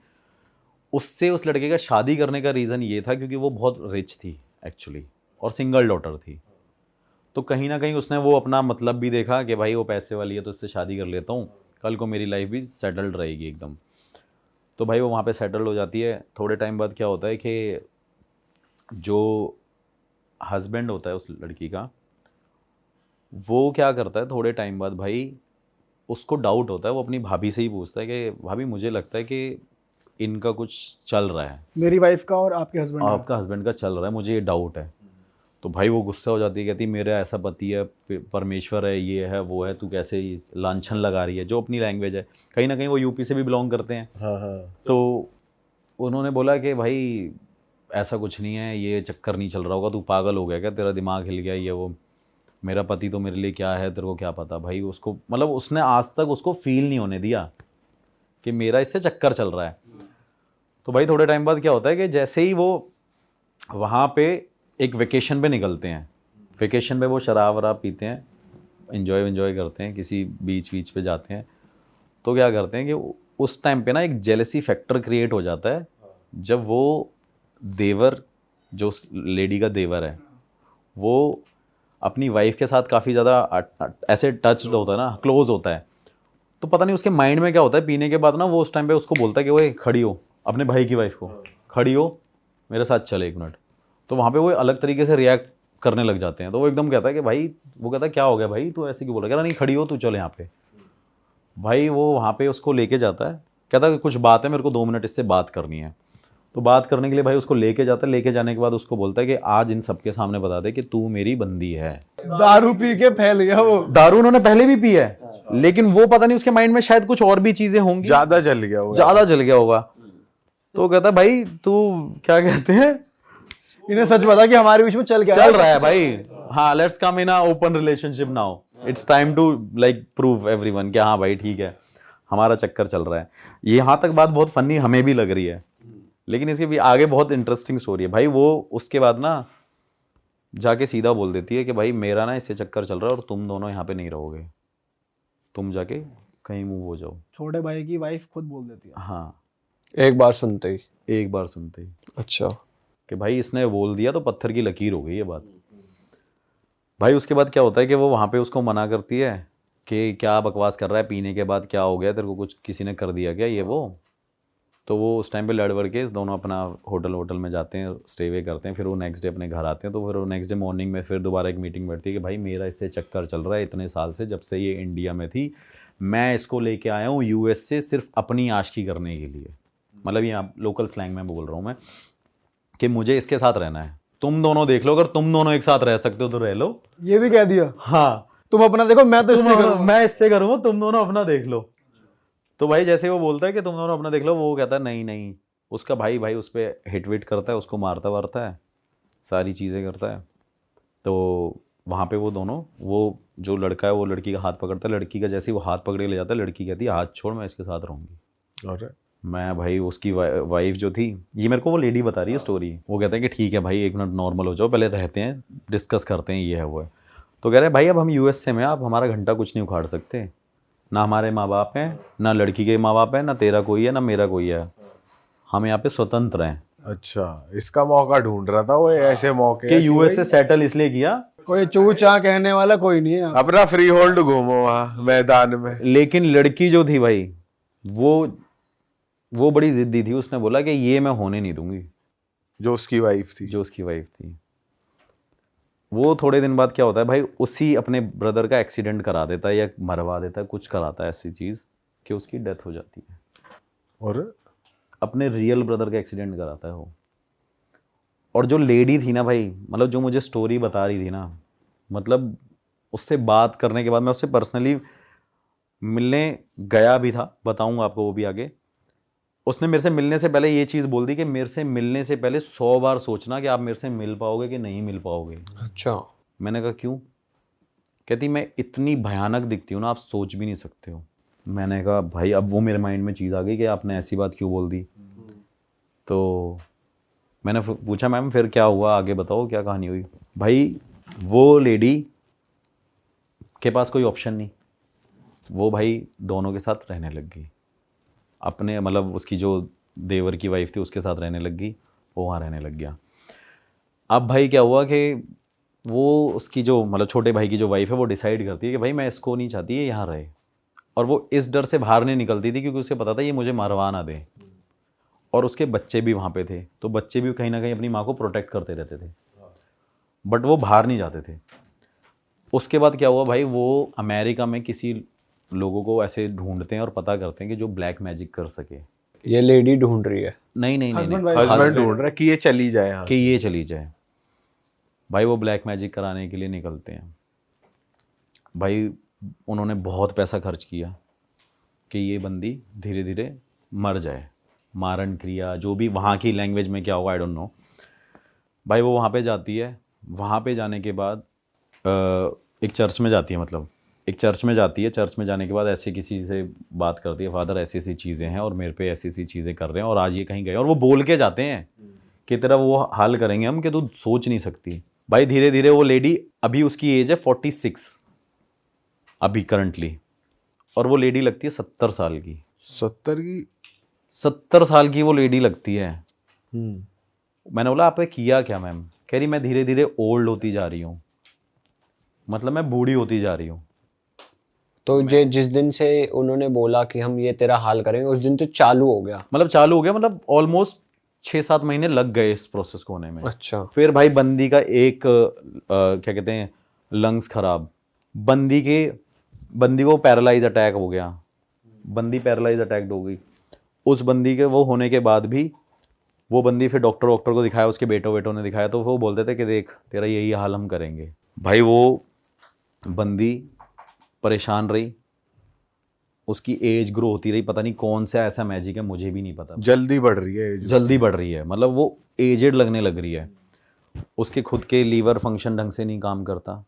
उससे उस लड़के का शादी करने का रीज़न ये था क्योंकि वो बहुत रिच थी एक्चुअली, और सिंगल डॉटर थी। तो कहीं ना कहीं उसने वो अपना मतलब भी देखा कि भाई वो पैसे वाली है तो इससे शादी कर लेता हूँ, कल को मेरी लाइफ भी सेटल्ड रहेगी एकदम। तो भाई वो वहाँ पे सेटल्ड हो जाती है। थोड़े टाइम बाद क्या होता है कि जो हस्बैंड होता है उस लड़की का, वो क्या करता है, थोड़े टाइम बाद भाई उसको डाउट होता है। वो अपनी भाभी से ही पूछता है कि भाभी मुझे लगता है कि इनका कुछ चल रहा है, मेरी वाइफ का और आपके हस्बैंड का। आपका हस्बैंड का चल रहा है, मुझे ये डाउट है। तो भाई वो गुस्सा हो जाती है, कहती मेरा ऐसा पति है, परमेश्वर है, ये है वो है, तू कैसे लांछन लगा रही है, जो अपनी लैंग्वेज है। कहीं ना कहीं वो यूपी से भी बिलोंग करते हैं। हाँ हाँ। तो उन्होंने बोला कि भाई ऐसा कुछ नहीं है, ये चक्कर नहीं चल रहा होगा, तू पागल हो गया क्या, तेरा दिमाग हिल गया, ये वो, मेरा पति तो मेरे लिए क्या है, तेरे को क्या पता। भाई उसको मतलब उसने आज तक उसको फील नहीं होने दिया कि मेरा इससे चक्कर चल रहा है। तो भाई थोड़े टाइम बाद क्या होता है कि जैसे ही वो वहाँ पे एक वेकेशन पे निकलते हैं, वेकेशन पे वो शराब वराब पीते हैं, इन्जॉय करते हैं, किसी बीच पे जाते हैं। तो क्या करते हैं कि उस टाइम पे ना एक जेलसी फैक्टर क्रिएट हो जाता है। जब वो देवर, जो लेडी का देवर है, वो अपनी वाइफ के साथ काफ़ी ज़्यादा ऐसे टच होता है ना, क्लोज होता है। तो पता नहीं उसके माइंड में क्या होता है, पीने के बाद ना वो उस टाइम पे उसको बोलता है कि वो खड़ी हो, अपने भाई की वाइफ को, खड़ी हो मेरे साथ चले 1 मिनट। तो वहाँ पे वो अलग तरीके से रिएक्ट करने लग जाते हैं। तो वो एकदम कहता है कि भाई, वो कहता है क्या हो गया भाई, तू ऐसे क्यों बोल रहा है, कह रहा नहीं खड़ी हो तू, चल यहाँ पे। भाई वो वहाँ पे उसको लेके जाता है, कहता है कि कुछ बात है, मेरे को 2 मिनट इससे बात करनी है। तो बात करने के लिए भाई उसको लेके जाता है। लेके जाने के बाद उसको बोलता है कि आज इन सबके सामने बता दे कि तू मेरी बंदी है। दारू पी के फैल गया वो। दारू उन्होंने पहले भी पी है, लेकिन वो पता नहीं उसके माइंड में शायद कुछ और भी चीजें होंगी, ज्यादा जल गया वो। ज्यादा जल गया होगा। तो कहता है भाई तू क्या कहते हैं, इन्हें सच बता कि हमारे बीच में चल गया चल रहा है भाई, हाँ let's come in a open relationship now, it's time to like prove everyone कि हाँ भाई ठीक है, हमारा चक्कर चल रहा है। ये यहाँ तक बात बहुत फनी हमें भी लग रही है, लेकिन इसके भी आगे बहुत इंटरेस्टिंग स्टोरी है भाई। वो उसके बाद ना जाके सीधा बोल देती है कि भाई मेरा ना इससे चक्कर चल रहा है और तुम दोनों यहाँ पे नहीं रहोगे, तुम जाके कहीं मूव हो जाओ। छोटे भाई की वाइफ खुद बोल देती है। हाँ, एक बार सुनते ही। एक बार सुनते ही अच्छा। कि भाई इसने बोल दिया तो पत्थर की लकीर हो गई ये बात। भाई उसके बाद क्या होता है कि वो वहाँ पे उसको मना करती है कि क्या बकवास कर रहा है, पीने के बाद क्या हो गया तेरे को, कुछ किसी ने कर दिया क्या, ये वो। तो वो उस टाइम पे लड़ वड़ के दोनों अपना होटल में जाते हैं, स्टे वे करते हैं। फिर वो नेक्स्ट डे अपने घर आते हैं। तो फिर वो नेक्स्ट डे मॉर्निंग में फिर दोबारा एक मीटिंग बैठती है कि भाई मेरा इससे चक्कर चल रहा है इतने साल से, जब से ये इंडिया में थी मैं इसको लेके आया हूँ यूएस से सिर्फ अपनी आशिकी करने के लिए, मतलब ये लोकल स्लैंग में बोल रहा हूँ मैं, कि मुझे इसके साथ रहना है। तुम दोनों देख लो, अगर तुम दोनों एक साथ रह सकते हो तो रह लो। ये भी कह दिया, हाँ तुम अपना देखो, मैं तो इससे करूंगा। मैं इससे करूँगा, तुम दोनों अपना देख लो। तो भाई जैसे वो बोलता है कि तुम दोनों अपना देख लो, वो कहता है नहीं नहीं, उसका भाई उस पर हिट विट करता है, उसको मारता वारता है, सारी चीज़ें करता है। तो वहाँ पे वो दोनों, वो जो लड़का है वो लड़की का हाथ पकड़ता है, लड़की का जैसे ही वो हाथ पकड़ के ले जाता है, लड़की कहती है हाथ छोड़, मैं इसके साथ रहूँगी। और मैं भाई उसकी वाइफ जो थी, ये मेरे को वो लेडी बता रही है स्टोरी, वो कहते हैं कि ठीक है भाई एक मिनट नॉर्मल हो जाओ, पहले रहते हैं, डिस्कस करते हैं, ये है वो है। तो कह रहे हैं भाई अब हम यूएसए में, आप हमारा घंटा कुछ नहीं उखाड़ सकते, ना हमारे माँ बाप हैं, ना लड़की के माँ बाप हैं, ना तेरा कोई है, ना मेरा कोई है, हम यहाँ पे स्वतंत्र हैं। अच्छा, इसका मौका ढूंढ रहा था वो, ऐसे मौके कि यूएस से सेटल इसलिए किया, कोई चू चा कहने वाला कोई नहीं है। अपना फ्री होल्ड घूमो वहाँ मैदान में। लेकिन लड़की जो थी भाई वो बड़ी जिद्दी थी, उसने बोला कि ये मैं होने नहीं दूंगी। जो उसकी वाइफ थी, जो उसकी वाइफ थी, वो थोड़े दिन बाद क्या होता है भाई, उसी अपने ब्रदर का एक्सीडेंट करा देता है या मरवा देता है, कुछ कराता है ऐसी चीज़ कि उसकी डेथ हो जाती है। और अपने रियल ब्रदर का एक्सीडेंट कराता है वो। और जो लेडी थी ना भाई, मतलब जो मुझे स्टोरी बता रही थी ना, मतलब उससे बात करने के बाद, मैं उससे पर्सनली मिलने गया भी था, बताऊंगा आपको वो भी आगे। उसने मेरे से मिलने से पहले ये चीज़ बोल दी कि मेरे से मिलने से पहले 100 बार सोचना कि आप मेरे से मिल पाओगे कि नहीं मिल पाओगे। अच्छा। मैंने कहा क्यों? कहती मैं इतनी भयानक दिखती हूँ ना, आप सोच भी नहीं सकते हो। मैंने कहा भाई अब वो मेरे माइंड में चीज़ आ गई कि आपने ऐसी बात क्यों बोल दी। तो मैंने पूछा मैम फिर क्या हुआ, आगे बताओ क्या कहानी हुई। भाई वो लेडी के पास कोई ऑप्शन नहीं, वो भाई दोनों के साथ रहने लग गई, अपने मतलब उसकी जो देवर की वाइफ थी उसके साथ रहने लग गई, वो वहाँ रहने लग गया। अब भाई क्या हुआ कि वो उसकी जो मतलब छोटे भाई की जो वाइफ है वो डिसाइड करती है कि भाई मैं इसको नहीं चाहती है यहाँ रहे, और वो इस डर से बाहर नहीं निकलती थी क्योंकि उसे पता था ये मुझे मरवा ना दे। और उसके बच्चे भी वहाँ पे थे, तो बच्चे भी कहीं ना कहीं अपनी माँ को प्रोटेक्ट करते रहते थे, बट वो बाहर नहीं जाते थे। उसके बाद क्या हुआ भाई, वो अमेरिका में किसी लोगों को ऐसे ढूंढते हैं और पता करते हैं कि जो ब्लैक मैजिक कर सके। ये लेडी ढूंढ रही है? नहीं नहीं नहीं, Husband, नहीं। wife। हस्बैंड ढूंढ रहा है कि ये चली जाए यहाँ कि ये चली जाए। भाई वो ब्लैक मैजिक कराने के लिए निकलते हैं। भाई उन्होंने बहुत पैसा खर्च किया कि ये बंदी धीरे धीरे मर जाए, मारण क्रिया जो भी वहाँ की लैंग्वेज में क्या होगा आई डोंट नो। भाई वो वहाँ पे जाती है, वहाँ पे जाने के बाद एक चर्च में जाती है, मतलब एक चर्च में जाती है। चर्च में जाने के बाद ऐसे किसी से बात करती है, फादर ऐसी ऐसी चीज़ें हैं और मेरे पे ऐसी ऐसी चीज़ें कर रहे हैं और आज ये कहीं गए, और वो बोल के जाते हैं कि तेरा वो हाल करेंगे हम कि तू सोच नहीं सकती। भाई धीरे धीरे वो लेडी, अभी उसकी एज है 46 अभी करंटली, और वो लेडी लगती है 70 साल की। 70 साल की वो लेडी लगती है। मैंने बोला आपने किया क्या मैम? कह रही मैं धीरे धीरे ओल्ड होती जा रही हूँ, मतलब मैं बूढ़ी होती जा रही हूँ। तो जिस दिन से उन्होंने बोला कि हम ये तेरा हाल करेंगे, उस दिन तो चालू हो गया? मतलब चालू हो गया, मतलब ऑलमोस्ट 6-7 महीने लग गए इस प्रोसेस को होने में। अच्छा। फिर भाई बंदी का एक क्या कहते हैं लंग्स खराब, बंदी को पैरालाइज अटैक हो गया, बंदी पैरालाइज अटैक हो गई। उस बंदी के वो होने के बाद भी वो बंदी फिर डॉक्टर को दिखाया, उसके बेटों ने दिखाया, तो वो बोलते थे कि देख तेरा यही हाल हम करेंगे। भाई वो बंदी परेशान रही, उसकी एज ग्रो होती रही, पता नहीं कौन सा ऐसा मैजिक है मुझे भी नहीं पता, जल्दी बढ़ रही है, जल्दी बढ़ रही है, मतलब वो एजेड लगने लग रही है। उसके खुद के लीवर फंक्शन ढंग से नहीं काम करता,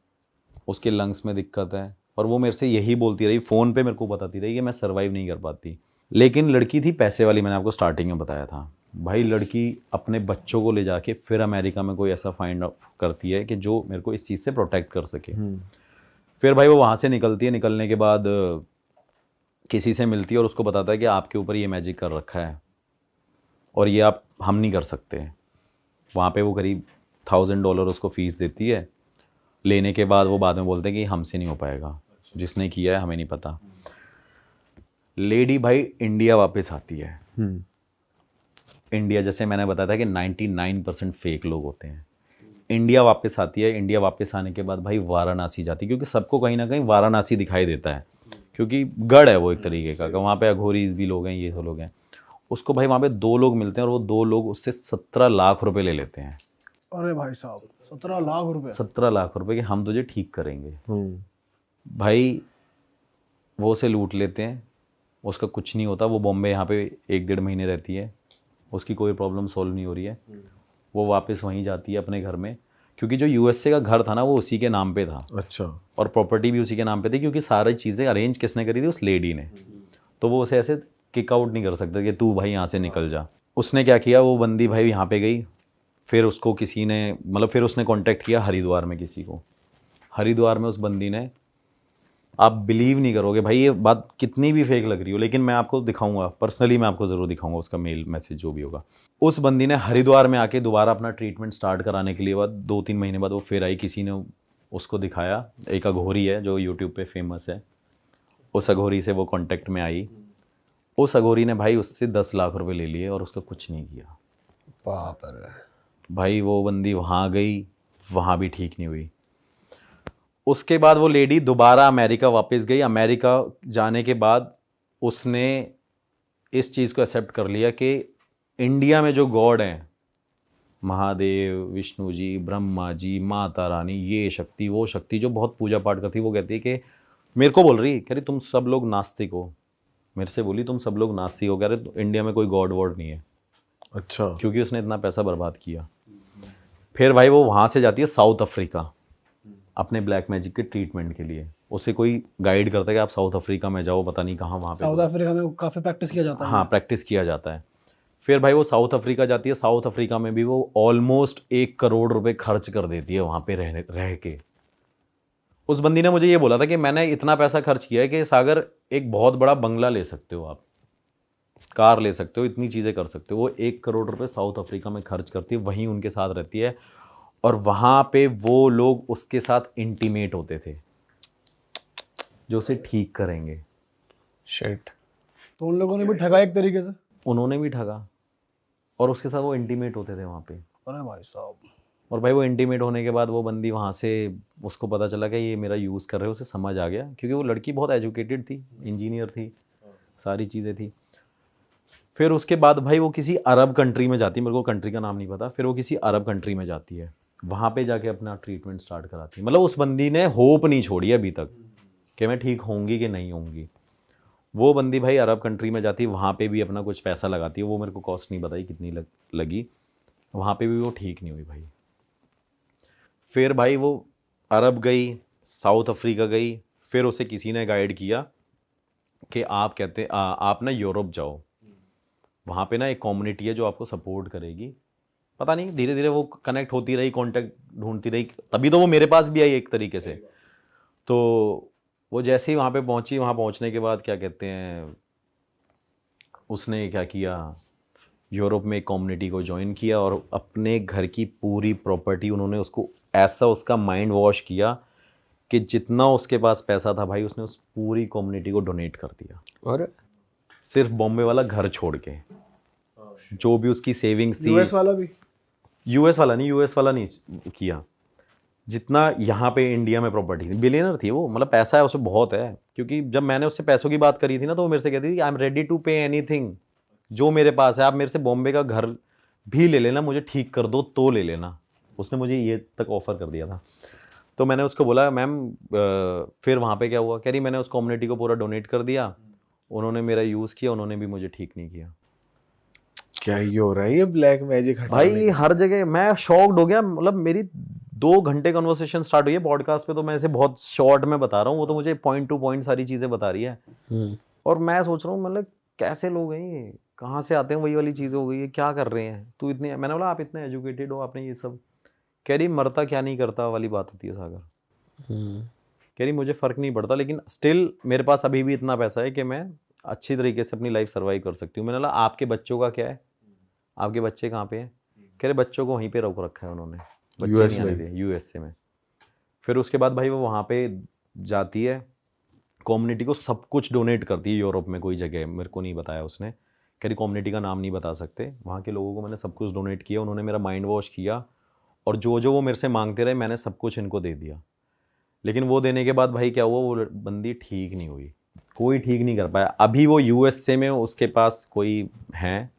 उसके लंग्स में दिक्कत है, और वो मेरे से यही बोलती रही, फ़ोन पे मेरे को बताती रही कि मैं सर्वाइव नहीं कर पाती। लेकिन लड़की थी पैसे वाली, मैंने आपको स्टार्टिंग में बताया था। भाई लड़की अपने बच्चों को ले जाके फिर अमेरिका में कोई ऐसा फाइंड आउट करती है कि जो मेरे को इस चीज़ से प्रोटेक्ट कर सके। फिर भाई वो वहाँ से निकलती है, निकलने के बाद किसी से मिलती है और उसको बताता है कि आपके ऊपर ये मैजिक कर रखा है और ये हम नहीं कर सकते। वहाँ पे वो करीब $1000 उसको फ़ीस देती है। लेने के बाद वो बाद में बोलते हैं कि हमसे नहीं हो पाएगा, जिसने किया है हमें नहीं पता। लेडी भाई इंडिया वापस आती है। इंडिया, जैसे मैंने बताया था कि 99% फेक लोग होते हैं। इंडिया वापस आती है, इंडिया वापस आने के बाद भाई वाराणसी जाती है, क्योंकि सबको कहीं ना कहीं वाराणसी दिखाई देता है क्योंकि गढ़ है वो एक तरीके का, वहाँ पे अघोरी भी लोग हैं, ये सब लोग हैं। उसको भाई वहाँ पे 2 लोग मिलते हैं और वो 2 लोग उससे 17 लाख रुपए ले लेते हैं। अरे भाई साहब 17 लाख रुपए। 17 लाख रुपए कि हम तुझे ठीक करेंगे। हम्म। भाई वो उसे लूट लेते हैं, उसका कुछ नहीं होता। वो बॉम्बे यहाँ पे 1-1.5 महीने रहती है, उसकी कोई प्रॉब्लम सॉल्व नहीं हो रही है। वो वापस वहीं जाती है अपने घर में, क्योंकि जो यूएसए का घर था ना वो उसी के नाम पे था, अच्छा। और प्रॉपर्टी भी उसी के नाम पे थी, क्योंकि सारी चीज़ें अरेंज किसने करी थी? उस लेडी ने। तो वो उसे ऐसे किक आउट नहीं कर सकता कि तू भाई यहाँ से निकल जा। उसने क्या किया, वो बंदी भाई यहाँ पे गई, फिर उसको किसी ने मतलब फिर उसने कांटेक्ट किया हरिद्वार में किसी को। हरिद्वार में उस बंदी ने, आप बिलीव नहीं करोगे भाई, ये बात कितनी भी फेक लग रही हो, लेकिन मैं आपको दिखाऊंगा, पर्सनली मैं आपको ज़रूर दिखाऊंगा उसका मेल मैसेज जो भी होगा। उस बंदी ने हरिद्वार में आके दोबारा अपना ट्रीटमेंट स्टार्ट कराने के लिए बाद 2-3 महीने बाद वो फिर आई, किसी ने उसको दिखाया। एक अघोरी है जो यूट्यूब पे फेमस है, उस अघोरी से वो कांटेक्ट में आई। उस अघोरी ने भाई उससे 10 लाख रुपए ले लिए और उसका कुछ नहीं किया। बाप रे। भाई वो बंदी वहाँ गई, वहाँ भी ठीक नहीं हुई। उसके बाद वो लेडी दोबारा अमेरिका वापस गई। अमेरिका जाने के बाद उसने इस चीज़ को एक्सेप्ट कर लिया कि इंडिया में जो गॉड हैं, महादेव, विष्णु जी, ब्रह्मा जी, माता रानी, ये शक्ति वो शक्ति, जो बहुत पूजा पाठ करती, वो कहती है कि मेरे को बोल रही, कह रही तुम सब लोग नास्तिक हो। मेरे से बोली तुम सब लोग नास्तिक हो, कह रहे तो इंडिया में कोई गॉड वॉड नहीं है। अच्छा। क्योंकि उसने इतना पैसा बर्बाद किया। फिर भाई वो वहाँ से जाती है साउथ अफ्रीका अपने ब्लैक मैजिक के ट्रीटमेंट के लिए। उसे कोई गाइड करता है कि आप साउथ अफ्रीका में जाओ, पता नहीं कहाँ, वहाँ पे साउथ अफ्रीका में काफ़ी प्रैक्टिस किया जाता है। हाँ, प्रैक्टिस किया जाता है। फिर भाई वो साउथ अफ्रीका जाती है। साउथ अफ्रीका में भी वो ऑलमोस्ट 1 करोड़ रुपए खर्च कर देती है वहाँ पे रह के। उस बंदी ने मुझे ये बोला था कि मैंने इतना पैसा खर्च किया है कि सागर एक बहुत बड़ा बंगला ले सकते हो, आप कार ले सकते हो, इतनी चीज़ें कर सकते हो। वो 1 करोड़ रुपए साउथ अफ्रीका में खर्च करती है, वहीं उनके साथ रहती है, और वहाँ पे वो लोग उसके साथ इंटीमेट होते थे जो उसे ठीक करेंगे। शिट। तो उन लोगों ने भी ठगा एक तरीके से। उन्होंने भी ठगा और उसके साथ वो इंटीमेट होते थे वहाँ पे। अरे भाई साहब। और भाई वो इंटीमेट होने के बाद वो बंदी वहाँ से, उसको पता चला कि ये मेरा यूज़ कर रहे हो, उसे समझ आ गया, क्योंकि वो लड़की बहुत एजुकेटेड थी, इंजीनियर थी, सारी चीज़ें थी। फिर उसके बाद भाई वो किसी अरब कंट्री में जाती है, मेरे को कंट्री का नाम नहीं पता। फिर वो किसी अरब कंट्री में जाती है, वहाँ पे जाके अपना ट्रीटमेंट स्टार्ट कराती है। मतलब उस बंदी ने होप नहीं छोड़ी अभी तक कि मैं ठीक होंगी कि नहीं होंगी। वो बंदी भाई अरब कंट्री में जाती है, वहाँ पे भी अपना कुछ पैसा लगाती है। वो मेरे को कॉस्ट नहीं बताई कितनी लगी, वहाँ पे भी वो ठीक नहीं हुई भाई। फिर भाई वो अरब गई, साउथ अफ्रीका गई, फिर उसे किसी ने गाइड किया कि आप कहते आप ना यूरोप जाओ, वहाँ पे ना एक कम्युनिटी है जो आपको सपोर्ट करेगी। पता नहीं, धीरे धीरे वो कनेक्ट होती रही, कांटेक्ट ढूंढती रही, तभी तो वो मेरे पास भी आई एक तरीके से। तो वो जैसे ही वहाँ पे पहुँची, वहाँ पहुँचने के बाद क्या कहते हैं, उसने क्या किया, यूरोप में एक कम्युनिटी को ज्वाइन किया और अपने घर की पूरी प्रॉपर्टी उन्होंने उसको ऐसा उसका माइंड वॉश किया कि जितना उसके पास पैसा था भाई उसने उस पूरी कम्युनिटी को डोनेट कर दिया। और सिर्फ बॉम्बे वाला घर छोड़ के, जो भी उसकी सेविंग्स थी। यूएस वाला भी? यूएस वाला नहीं किया, जितना यहाँ पे इंडिया में प्रॉपर्टी थी। बिलियनर थी वो, मतलब पैसा है उसमें बहुत है। क्योंकि जब मैंने उससे पैसों की बात करी थी ना, तो वो मेरे से कहती थी I am ready to pay anything, जो मेरे पास है, आप मेरे से बॉम्बे का घर भी ले लेना, मुझे ठीक कर दो तो ले लेना। उसने मुझे ये तक ऑफर कर दिया था। तो मैंने उसको बोला मैम फिर वहाँ पे क्या हुआ? कह रही मैंने उस कम्युनिटी को पूरा डोनेट कर दिया, उन्होंने मेरा यूज़ किया, उन्होंने भी मुझे ठीक नहीं किया। क्या ही हो रहा है ये ब्लैक मैजिक हटाने भाई हर जगह मैं शॉक्ड हो गया। मतलब मेरी 2 घंटे कन्वर्सेशन स्टार्ट हुई है पॉडकास्ट पे, तो मैं इसे बहुत शॉर्ट में बता रहा हूँ, वो तो मुझे पॉइंट टू पॉइंट सारी चीज़ें बता रही है। और मैं सोच रहा हूँ मतलब कैसे लोग हैं ये, कहाँ से आते हैं, वही वाली चीज़ हो गई है, क्या कर रहे हैं तू इतने। मैंने बोला आप इतने एजुकेटेड हो, आपने ये सब। कह रही मरता क्या नहीं करता वाली बात होती है सागर। कह रही मुझे फ़र्क नहीं पड़ता, लेकिन स्टिल मेरे पास अभी भी इतना पैसा है कि मैं अच्छी तरीके से अपनी लाइफ सर्वाइव कर सकती हूँ। मैंने बोला आपके बच्चों का क्या है, आपके बच्चे कहाँ पे हैं? कह रहे बच्चों को वहीं पे रोक रखा है उन्होंने, बच्चे नहीं आने दिए यूएसए में। फिर उसके बाद भाई वो वहाँ पे जाती है, कम्युनिटी को सब कुछ डोनेट करती है। यूरोप में कोई जगह मेरे को नहीं बताया उसने, कह रही कम्युनिटी का नाम नहीं बता सकते, वहाँ के लोगों को मैंने सब कुछ डोनेट किया, उन्होंने मेरा माइंड वॉश किया, और जो जो वो मेरे से मांगते रहे मैंने सब कुछ इनको दे दिया। लेकिन वो देने के बाद भाई क्या हुआ, वो बंदी ठीक नहीं हुई, कोई ठीक नहीं कर पाया। अभी वो यूएसए में उसके पास कोई हैं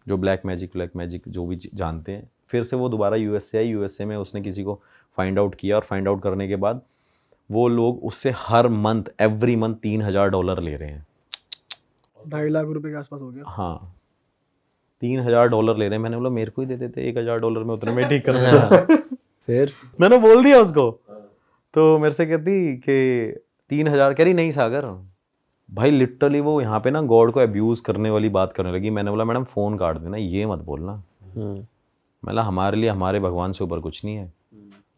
जो ब्लैक मैजिक जो भी जानते हैं, फिर से वो दोबारा यूएसए आई। यूएसए में उसने किसी को फाइंड आउट किया और फाइंड आउट करने के बाद वो लोग उससे हर मंथ एवरी मंथ $3,000 ले रहे हैं। 2.5 लाख रुपए के आसपास हो गया। हाँ, $3,000 ले रहे हैं। मैंने बोला मेरे को ही दे देते, $1,000 में उतने में ठीक कर देता। फिर मैंने बोल दिया उसको, तो मेरे से कहती कि 3,000, कह रही नहीं सागर भाई लिटरली वो यहाँ पे ना गॉड को अब्यूज़ करने वाली बात करने लगी। मैंने बोला मैडम फ़ोन काट देना, ये मत बोलना। मैंने हमारे लिए हमारे भगवान से ऊपर कुछ नहीं है,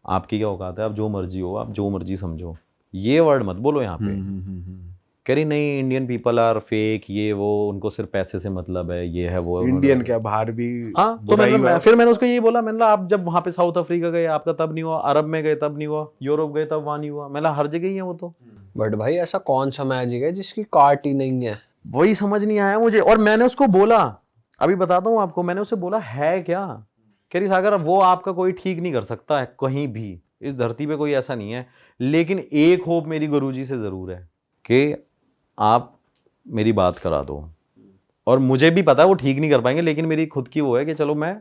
आपकी क्या औकात है, आप जो मर्जी हो, आप जो मर्जी समझो, ये वर्ड मत बोलो यहाँ पे। कह रही नहीं इंडियन पीपल आर फेक, ये वो, उनको सिर्फ पैसे से मतलब है, ये है वो। इंडियन क्या बाहर भी हाँ, तो फिर मैंने उसको यही बोला, मैंने आप जब वहाँ पे साउथ अफ्रीका गए आपका तब नहीं हुआ, अरब में गए तब नहीं हुआ, यूरोप गए तब वहाँ नहीं हुआ। मैंने हर जगह ही है वो तो। बट भाई ऐसा कौन सा मैजिक है जिसकी काट ही नहीं है? वही समझ नहीं आया मुझे। और मैंने उसको बोला, अभी बताता हूँ आपको, मैंने उसे बोला है क्या। कह रही सागर वो आपका कोई ठीक नहीं कर सकता है कहीं भी, इस धरती पे कोई ऐसा नहीं है, लेकिन एक होप मेरी गुरुजी से ज़रूर है कि आप मेरी बात करा दो। और मुझे भी पता है वो ठीक नहीं कर पाएंगे, लेकिन मेरी खुद की वो है कि चलो मैं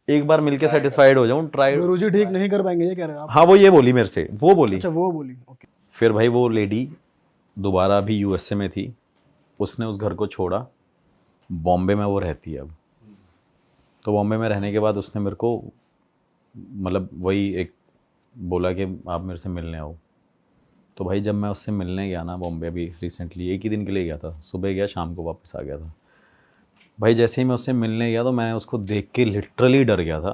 एक बार मिलके सेटिस्फाइड हो जाऊँ, ट्राई। गुरुजी ठीक नहीं कर पाएंगे ये कह रहे हो आप? हाँ, वो ये बोली मेरे से, वो बोली। अच्छा, वो बोली, ओके। फिर भाई वो लेडी दोबारा अभी यूएसए में थी, उसने उस घर को छोड़ा, बॉम्बे में वो रहती है अब। तो बॉम्बे में रहने के बाद उसने मेरे को मतलब वही एक बोला कि आप मेरे से मिलने आओ। तो भाई जब मैं उससे मिलने गया ना बॉम्बे, अभी रिसेंटली एक ही दिन के लिए गया था, सुबह गया शाम को वापस आ गया था। भाई जैसे ही मैं उससे मिलने गया तो मैं उसको देख के लिटरली डर गया था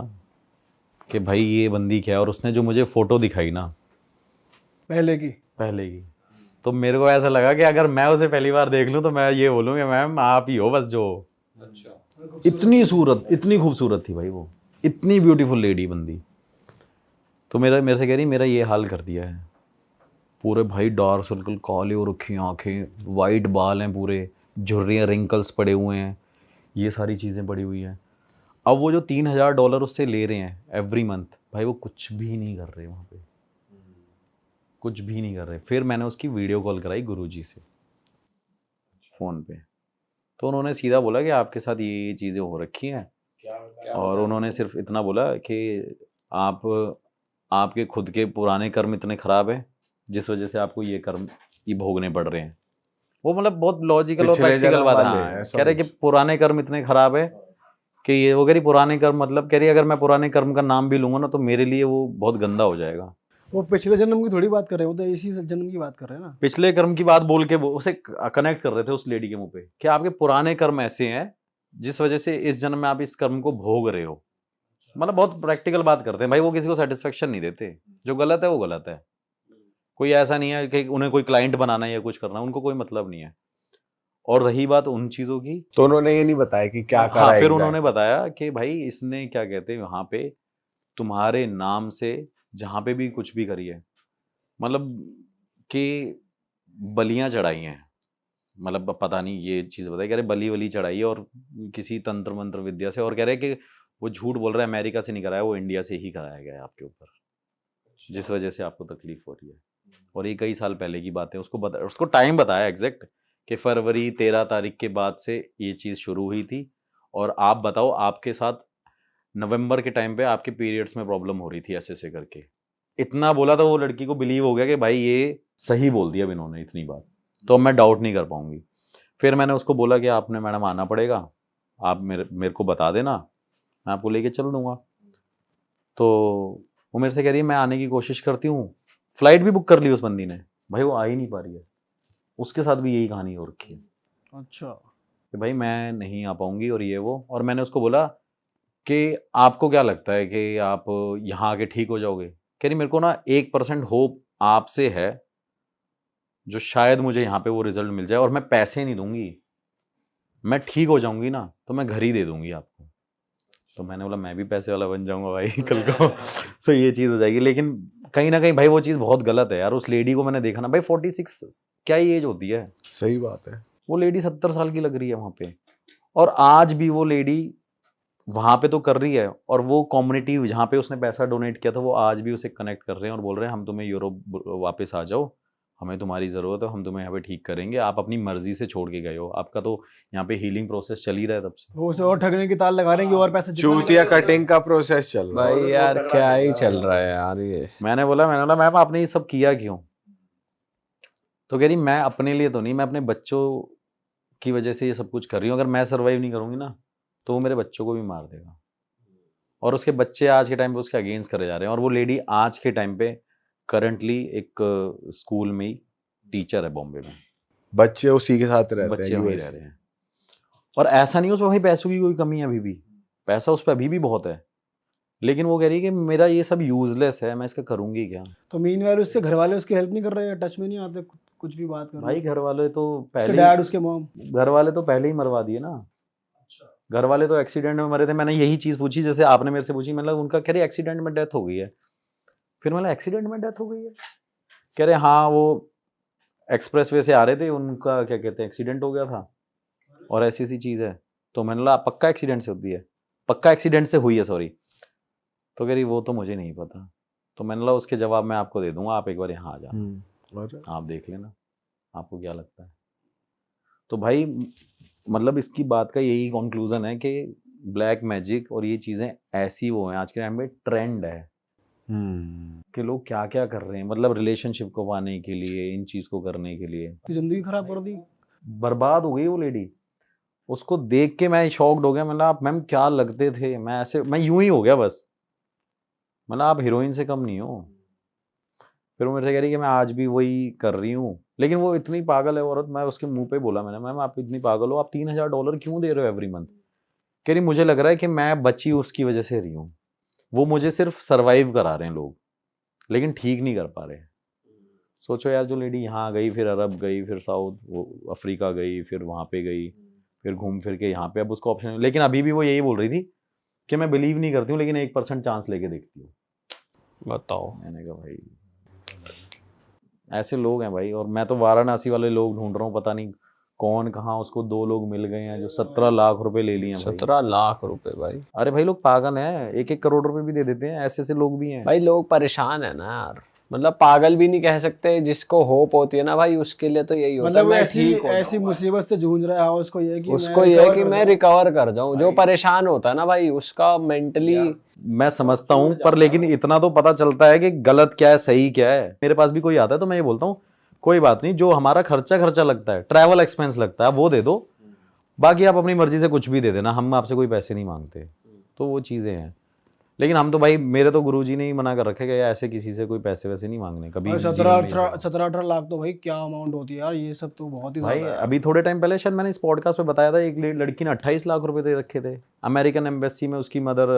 कि भाई ये बंदी क्या है। और उसने जो मुझे फ़ोटो दिखाई ना पहले की, तो मेरे को ऐसा लगा कि अगर मैं उसे पहली बार देख लूँ तो मैं ये बोलूँगी मैम आप ही हो बस जो। अच्छा, इतनी खूबसूरत थी भाई वो, इतनी ब्यूटीफुल लेडी बंदी। तो मेरे से कह रही मेरा ये हाल कर दिया है, पूरे भाई डार्क सर्कल, काले और रखी आँखें, वाइट बाल हैं पूरे, झुर्रियाँ, रिंकल्स पड़े हुए हैं, ये सारी चीज़ें पड़ी हुई हैं। अब वो जो $3,000 उससे ले रहे हैं एवरी मंथ, भाई वो कुछ भी नहीं कर रहे वहाँ पे, कुछ भी नहीं कर रहे। फिर मैंने उसकी वीडियो कॉल कराई गुरुजी से फ़ोन पे, तो उन्होंने सीधा बोला कि आपके साथ ये चीज़ें हो रखी हैं। और उन्होंने सिर्फ इतना बोला कि आपके खुद के पुराने कर्म इतने ख़राब हैं जिस वजह से आपको ये कर्म ये भोगने पड़ रहे हैं। वो मतलब बहुत लॉजिकल और प्रैक्टिकल बात है। कह रहे कि पुराने कर्म इतने ख़राब है कि ये, वो कह रही पुराने कर्म मतलब, कह रही अगर मैं पुराने कर्म का नाम भी लूँगा ना तो मेरे लिए वो बहुत गंदा हो जाएगा। वो पिछले जन्म की थोड़ी बात कर रहे हो, तो इसी जन्म की बात कर रहे हैं ना। पिछले कर्म की बात बोल के वो उसे कनेक्ट कर रहे थे उस लेडी के मुंह पे कि आपके पुराने कर्म ऐसे हैं जिस वजह से इस जन्म में आप इस कर्म को भोग रहे हो। मतलब बहुत प्रैक्टिकल बात करते हैं भाई, वो किसी को सेटिस्फेक्शन नहीं देते। जो गलत है वो गलत है, कोई ऐसा नहीं है कि उन्हें कोई क्लाइंट बनाना है या कुछ करना, उनको कोई मतलब नहीं है। और रही बात उन चीज़ों की, तो उन्होंने ये नहीं बताया कि क्या करा। हाँ, फिर उन्होंने बताया कि भाई इसने क्या कहते हैं वहाँ पे तुम्हारे नाम से जहाँ पे भी कुछ भी करी है, मतलब कि बलियाँ चढ़ाई हैं, मतलब पता नहीं ये चीज़ बताई, कह रहे बली वली चढ़ाई है और किसी तंत्र मंत्र विद्या से। और कह रहे कि वो झूठ बोल रहा है, अमेरिका से नहीं कराया, वो इंडिया से ही कराया गया है आपके ऊपर, जिस वजह से आपको तकलीफ हो रही है। और ये कई साल पहले की बात है। उसको टाइम बताया एग्जैक्ट कि फरवरी 13 तारीख के बाद से ये चीज़ शुरू हुई थी। और आप बताओ आपके साथ नवंबर के टाइम पे आपके पीरियड्स में प्रॉब्लम हो रही थी ऐसे करके। इतना बोला तो वो लड़की को बिलीव हो गया कि भाई ये सही बोल दिया अब इन्होंने इतनी बात, तो मैं डाउट नहीं कर पाऊंगी। फिर मैंने उसको बोला कि आपने मैडम आना पड़ेगा, आप मेरे को बता देना, मैं आपको लेके चल दूँगा। तो वो मेरे से कह रही है मैं आने की कोशिश करती हूँ, फ्लाइट भी बुक कर ली उस बंदी ने, भाई वो आ ही नहीं पा रही है। उसके साथ भी यही कहानी हो रखी है। अच्छा, कि भाई मैं नहीं आ पाऊंगी और ये वो। और मैंने उसको बोला कि आपको क्या लगता है कि आप यहाँ आके ठीक हो जाओगे? कह रही मेरे को ना 1% होप आपसे है जो शायद मुझे यहाँ पे वो रिजल्ट मिल जाए, और मैं पैसे नहीं दूंगी, मैं ठीक हो जाऊंगी ना तो मैं घर ही दे दूंगी आपको। तो मैंने बोला मैं भी पैसे वाला बन जाऊंगा भाई कल को तो ये चीज़ हो जाएगी। लेकिन कहीं ना कहीं भाई वो चीज़ बहुत गलत है यार। उस लेडी को मैंने देखा ना भाई, 46 क्या ही एज होती है? सही बात है। वो लेडी 70 साल की लग रही है वहाँ पे, और आज भी वो लेडी वहाँ पे तो कर रही है। और वो कम्युनिटी जहाँ पे उसने पैसा डोनेट किया था वो आज भी उसे कनेक्ट कर रहे हैं और बोल रहे हैं हम तुम्हें यूरोप वापस आ जाओ, हमें तुम्हारी ज़रूरत है, हम तुम्हें यहाँ पे ठीक करेंगे, आप अपनी मर्जी से छोड़ के गए हो, आपका तो यहाँ पे हीलिंग प्रोसेस चल ही रहा है तब से। वो उसे और ठगने की ताल लगा रहे हैं कि और पैसे जितना चूतिया कटिंग का प्रोसेस चल रहा है। भाई यार क्या ही चल रहा है यार ये। मैंने बोला मैम आपने ये सब किया क्यों? तो कह रही मैं अपने लिए तो नहीं, मैं अपने बच्चों की वजह से ये सब कुछ कर रही हूँ, अगर मैं सर्वाइव नहीं करूँगी ना तो वो मेरे बच्चों को भी मार देगा। और उसके बच्चे आज के टाइम पे उसके अगेंस्ट करे जा रहे हैं। और वो लेडी आज के टाइम पे करंटली एक स्कूल में ही टीचर है बॉम्बे में। बच्चे उसी के साथ रहते बच्चे हैं वहीं US रह रहे हैं। और ऐसा नहीं उसमें भाई पैसों की कोई कमी है, अभी भी पैसा उस पर अभी भी बहुत है, लेकिन वो कह रही है कि मेरा ये सब यूजलेस है, मैं इसका करूंगी क्या? तो मीनवाइल उसके घर वाले उसकी हेल्प नहीं कर रहे हैं, टच में नहीं आते, कुछ भी बात कर भाई घर वाले तो उसके पहले डैड उसके मॉम। घर वाले तो पहले ही मरवा दिए ना। घर वाले तो एक्सीडेंट में मरे थे। मैंने यही चीज पूछी जैसे आपने मेरे से पूछी, मतलब उनका कह रहे एक्सीडेंट में डेथ हो गई है। फिर मतलब एक्सीडेंट में डेथ हो गई है? कह रहे हाँ वो एक्सप्रेसवे से आ रहे थे, उनका क्या कहते हैं एक्सीडेंट हो गया था और ऐसी ऐसी चीज है। तो मैंने बोला पक्का एक्सीडेंट से होती है, पक्का एक्सीडेंट से हुई है सॉरी। तो कह रही वो तो मुझे नहीं पता। तो मैंने बोला उसके जवाब मैं आपको दे दूंगा, आप एक बार यहाँ आ जाओ, आप देख लेना आपको क्या लगता है। तो भाई मतलब इसकी बात का यही कंक्लूजन है कि ब्लैक मैजिक और ये चीजें ऐसी वो हैं आज के टाइम में, ट्रेंड है कि लोग क्या क्या कर रहे हैं, मतलब रिलेशनशिप को पाने के लिए, इन चीज को करने के लिए। जिंदगी खराब कर दी, बर्बाद हो गई वो लेडी। उसको देख के मैं शॉक्ड हो गया। मतलब आप मैम क्या लगते थे, मैं यूं ही हो गया बस। मतलब आप हीरोइन से कम नहीं हो। फिर वो मेरे से कह रही कि मैं आज भी वही कर रही हूँ, लेकिन वो इतनी पागल है औरत। मैं उसके मुंह पे बोला, मैंने मैम आप इतनी पागल हो, आप $3000 क्यों दे रहे हो एवरी मंथ? कह रही मुझे लग रहा है कि मैं बची उसकी वजह से रही हूँ, वो मुझे सिर्फ सर्वाइव करा रहे हैं लोग, लेकिन ठीक नहीं कर पा रहे। सोचो यार, जो लेडी यहाँ गई, फिर अरब गई, फिर साउथ अफ्रीका गई, फिर वहाँ पे गई, फिर घूम फिर के यहाँ पे, अब उसको ऑप्शन। लेकिन अभी भी वो यही बोल रही थी कि मैं बिलीव नहीं करती हूँ, लेकिन 1% चांस लेके देखती हूँ। बताओ। मैंने कहा भाई ऐसे लोग हैं भाई। और मैं तो वाराणसी वाले लोग ढूंढ रहा हूँ, पता नहीं कौन कहाँ। उसको 2 लोग मिल गए हैं जो 17 लाख रुपए ले लिए हैं भाई। 17 लाख रुपए भाई। अरे भाई लोग पागल हैं, 1-1 करोड़ रुपए भी दे देते हैं, ऐसे ऐसे लोग भी हैं भाई लोग परेशान है ना यार, मतलब पागल भी नहीं कह सकते। जिसको होप होती है ना भाई, उसके लिए तो यही होता है मतलब वो मैं ऐसी ठीक हो ऐसी जाऊं। मुसीबत से जूझ रहा है, उसको ये है कि उसको ये है कि मैं रिकवर कर जाऊं। जो परेशान होता है ना भाई, उसका मेंटली मैं समझता हूँ, पर लेकिन इतना तो पता चलता है कि गलत क्या है सही क्या है। मेरे पास भी कोई आता है तो मैं ये बोलता हूँ कोई बात नहीं, जो हमारा खर्चा लगता है, ट्रैवल एक्सपेंस लगता है, वो दे दो, बाकी आप अपनी मर्जी से कुछ भी दे देना, हम आपसे कोई पैसे नहीं मांगते। तो वो चीज़ें हैं। लेकिन हम तो भाई, मेरे तो गुरुजी ने ही मना कर रखे कि ऐसे किसी से कोई पैसे वैसे नहीं मांगने कभी। 17-18 लाख तो भाई क्या अमाउंट होती है यार, ये सब तो बहुत ही भाई ज्यादा है। अभी थोड़े टाइम पहले शायद मैंने इस पॉडकास्ट में बताया था, एक लड़की ने 28 लाख रुपए दे रखे थे। अमेरिकन एम्बेसी में उसकी मदर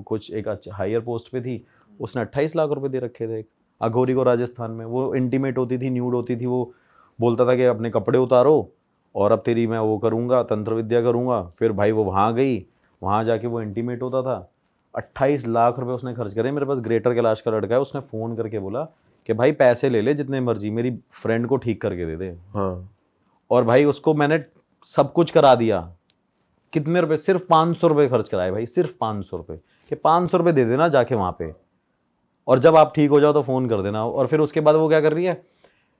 कुछ एक हायर पोस्ट पे थी, उसने 28 लाख रुपए दे रखे थे। अघोरी को राजस्थान में, वो इंटीमेट होती थी, न्यूड होती थी, वो बोलता था कि अपने कपड़े उतारो और अब तेरी मैं वो करूँगा, तंत्र विद्या करूँगा। फिर भाई वो वहाँ गई, वहाँ जाके वो इंटीमेट होता था। 28 लाख रुपए उसने खर्च करे। मेरे पास ग्रेटर कैलाश का लड़का है, उसने फ़ोन करके बोला कि भाई पैसे ले ले जितने मर्जी, मेरी फ्रेंड को ठीक करके दे दे। हाँ। और भाई उसको मैंने सब कुछ करा दिया। कितने रुपए? सिर्फ 500 रुपये खर्च कराए भाई, सिर्फ 500 रुपये, कि 500 रुपये दे देना जाके वहाँ पे, और जब आप ठीक हो जाओ तो फ़ोन कर देना। और फिर उसके बाद वो क्या कर रही है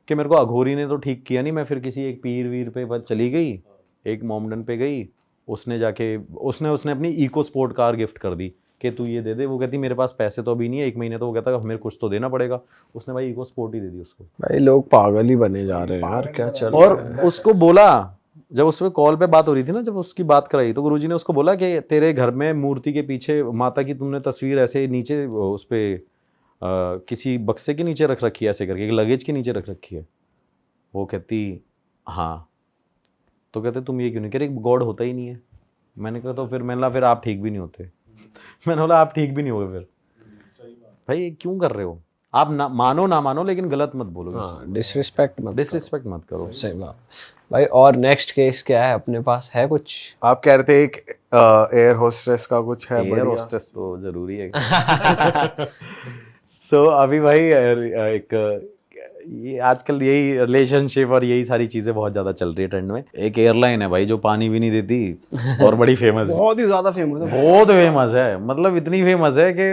कि मेरे को अघोरी ने तो ठीक किया नहीं, मैं फिर किसी एक पीर वीर पे चली गई, एक मोमडन पे गई, उसने जाके उसने अपनी इको स्पोर्ट कार गिफ्ट कर दी कि तू ये दे दे। वो कहती मेरे पास पैसे तो अभी नहीं है, 1 महीने। तो वो कहता मेरे कुछ तो देना पड़ेगा। उसने भाई इको स्पोर्ट ही दे दी उसको। भाई लोग पागल ही बने जा रहे हैं यार, क्या चल। और उसको बोला, जब उस पर कॉल पे बात हो रही थी ना, जब उसकी बात कराई, तो गुरुजी ने उसको बोला कि तेरे घर में मूर्ति के पीछे माता की तुमने तस्वीर ऐसे नीचे उस पर किसी बक्से के नीचे रख रखी है, ऐसे करके एक लगेज के नीचे रख रखी है। वो कहती हाँ। तो कहते तुम ये क्यों नहीं? कह रही गॉड होता ही नहीं है। मैंने कहा तो फिर मैंने फिर आप ठीक भी नहीं होते। मैंने बोला आप ठीक भी नहीं होगे फिर। भाई क्यों कर रहे हो आप? ना मानो लेकिन गलत मत बोलो। डिसरिस्पेक्ट मत करो। सही बात भाई। और नेक्स्ट केस क्या है अपने पास? है कुछ? आप कह रहे थे एक एयर होस्टेस का कुछ है? एयर होस्टेस तो जरूरी है। सो अभी भाई एक ये आजकल यही रिलेशनशिप और यही सारी चीजें बहुत ज्यादा चल रही है ट्रेंड में। एक एयरलाइन है भाई जो पानी भी नहीं देती और बड़ी फेमस है, बहुत ही ज्यादा फेमस है, बहुत फेमस है। मतलब इतनी फेमस है कि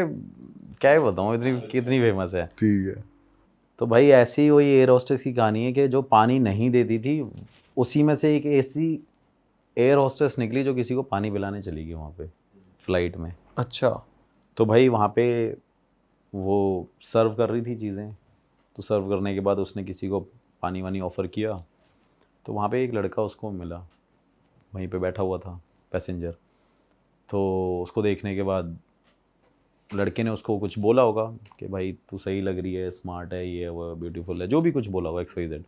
क्या ही बताऊं, इतनी कितनी फेमस है। ठीक है। तो भाई ऐसी ही वही एयर होस्टेस की कहानी है कि जो पानी नहीं देती थी उसी में से एक ऐसी एयर होस्टेस निकली जो किसी को पानी पिलाने चली गई वहाँ पे फ्लाइट में। अच्छा। तो भाई वहाँ पे वो सर्व कर रही थी चीज़ें, तो सर्व करने के बाद उसने किसी को पानी वानी ऑफ़र किया, तो वहाँ पे एक लड़का उसको मिला, वहीं पे बैठा हुआ था पैसेंजर। तो उसको देखने के बाद लड़के ने उसको कुछ बोला होगा कि भाई तू सही लग रही है, स्मार्ट है, ये वो, ब्यूटीफुल है, जो भी कुछ बोला होगा XYZ।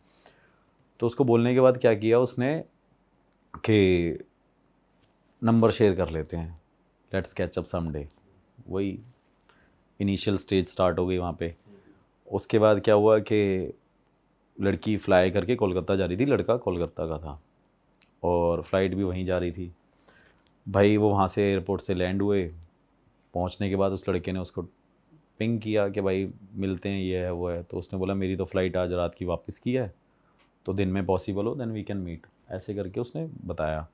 तो उसको बोलने के बाद क्या किया उसने कि नंबर शेयर कर लेते हैं, लेट्स कैच अप समडे। वही इनिशियल स्टेज स्टार्ट हो गई वहाँ पे। उसके बाद क्या हुआ कि लड़की फ़्लाई करके कोलकाता जा रही थी, लड़का कोलकाता का था और फ़्लाइट भी वहीं जा रही थी। भाई वो वहाँ से एयरपोर्ट से लैंड हुए, पहुँचने के बाद उस लड़के ने उसको पिंग किया कि भाई मिलते हैं, ये है वो है। तो उसने बोला मेरी तो फ़्लाइट आज रात की वापस की है, तो दिन में पॉसिबल हो देन वी कैन मीट, ऐसे करके उसने बताया।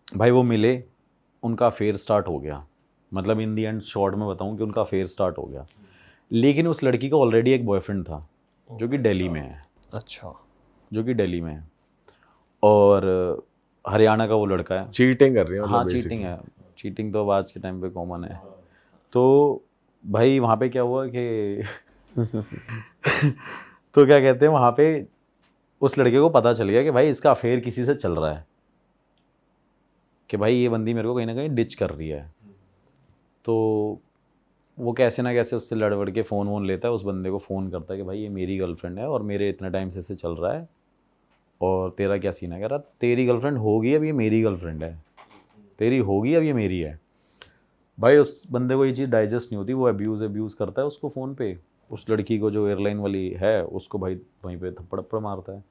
भाई वो मिले, उनका अफेयर स्टार्ट हो गया। मतलब इन दी एंड शॉर्ट में बताऊं कि उनका अफेयर स्टार्ट हो गया, लेकिन उस लड़की का ऑलरेडी एक बॉयफ्रेंड था जो कि दिल्ली में है। अच्छा। जो कि दिल्ली में है और हरियाणा का वो लड़का है। चीटिंग कर रही है हाँ मतलब चीटिंग है, चीटिंग तो अब आज के टाइम पे कॉमन है। तो भाई वहाँ पे क्या हुआ कि तो क्या कहते हैं, वहाँ पे उस लड़के को पता चल गया कि भाई इसका अफेयर किसी से चल रहा है, कि भाई ये बंदी मेरे को कहीं ना कहीं डिच कर रही है। तो वो कैसे ना कैसे उससे लड़ वड़ के फ़ोन वोन लेता है, उस बंदे को फ़ोन करता है कि भाई ये मेरी गर्लफ्रेंड है और मेरे इतने टाइम से इससे चल रहा है और तेरा क्या सीन है। कह रहा तेरी गर्लफ्रेंड होगी अब ये मेरी गर्लफ्रेंड है, तेरी होगी अब ये मेरी है। भाई उस बंदे को ये चीज़ डाइजेस्ट नहीं होती, वो अब्यूज़ करता है उसको फ़ोन पे, उस लड़की को जो एयरलाइन वाली है उसको भाई वहीं पे थप्पड़ मारता है।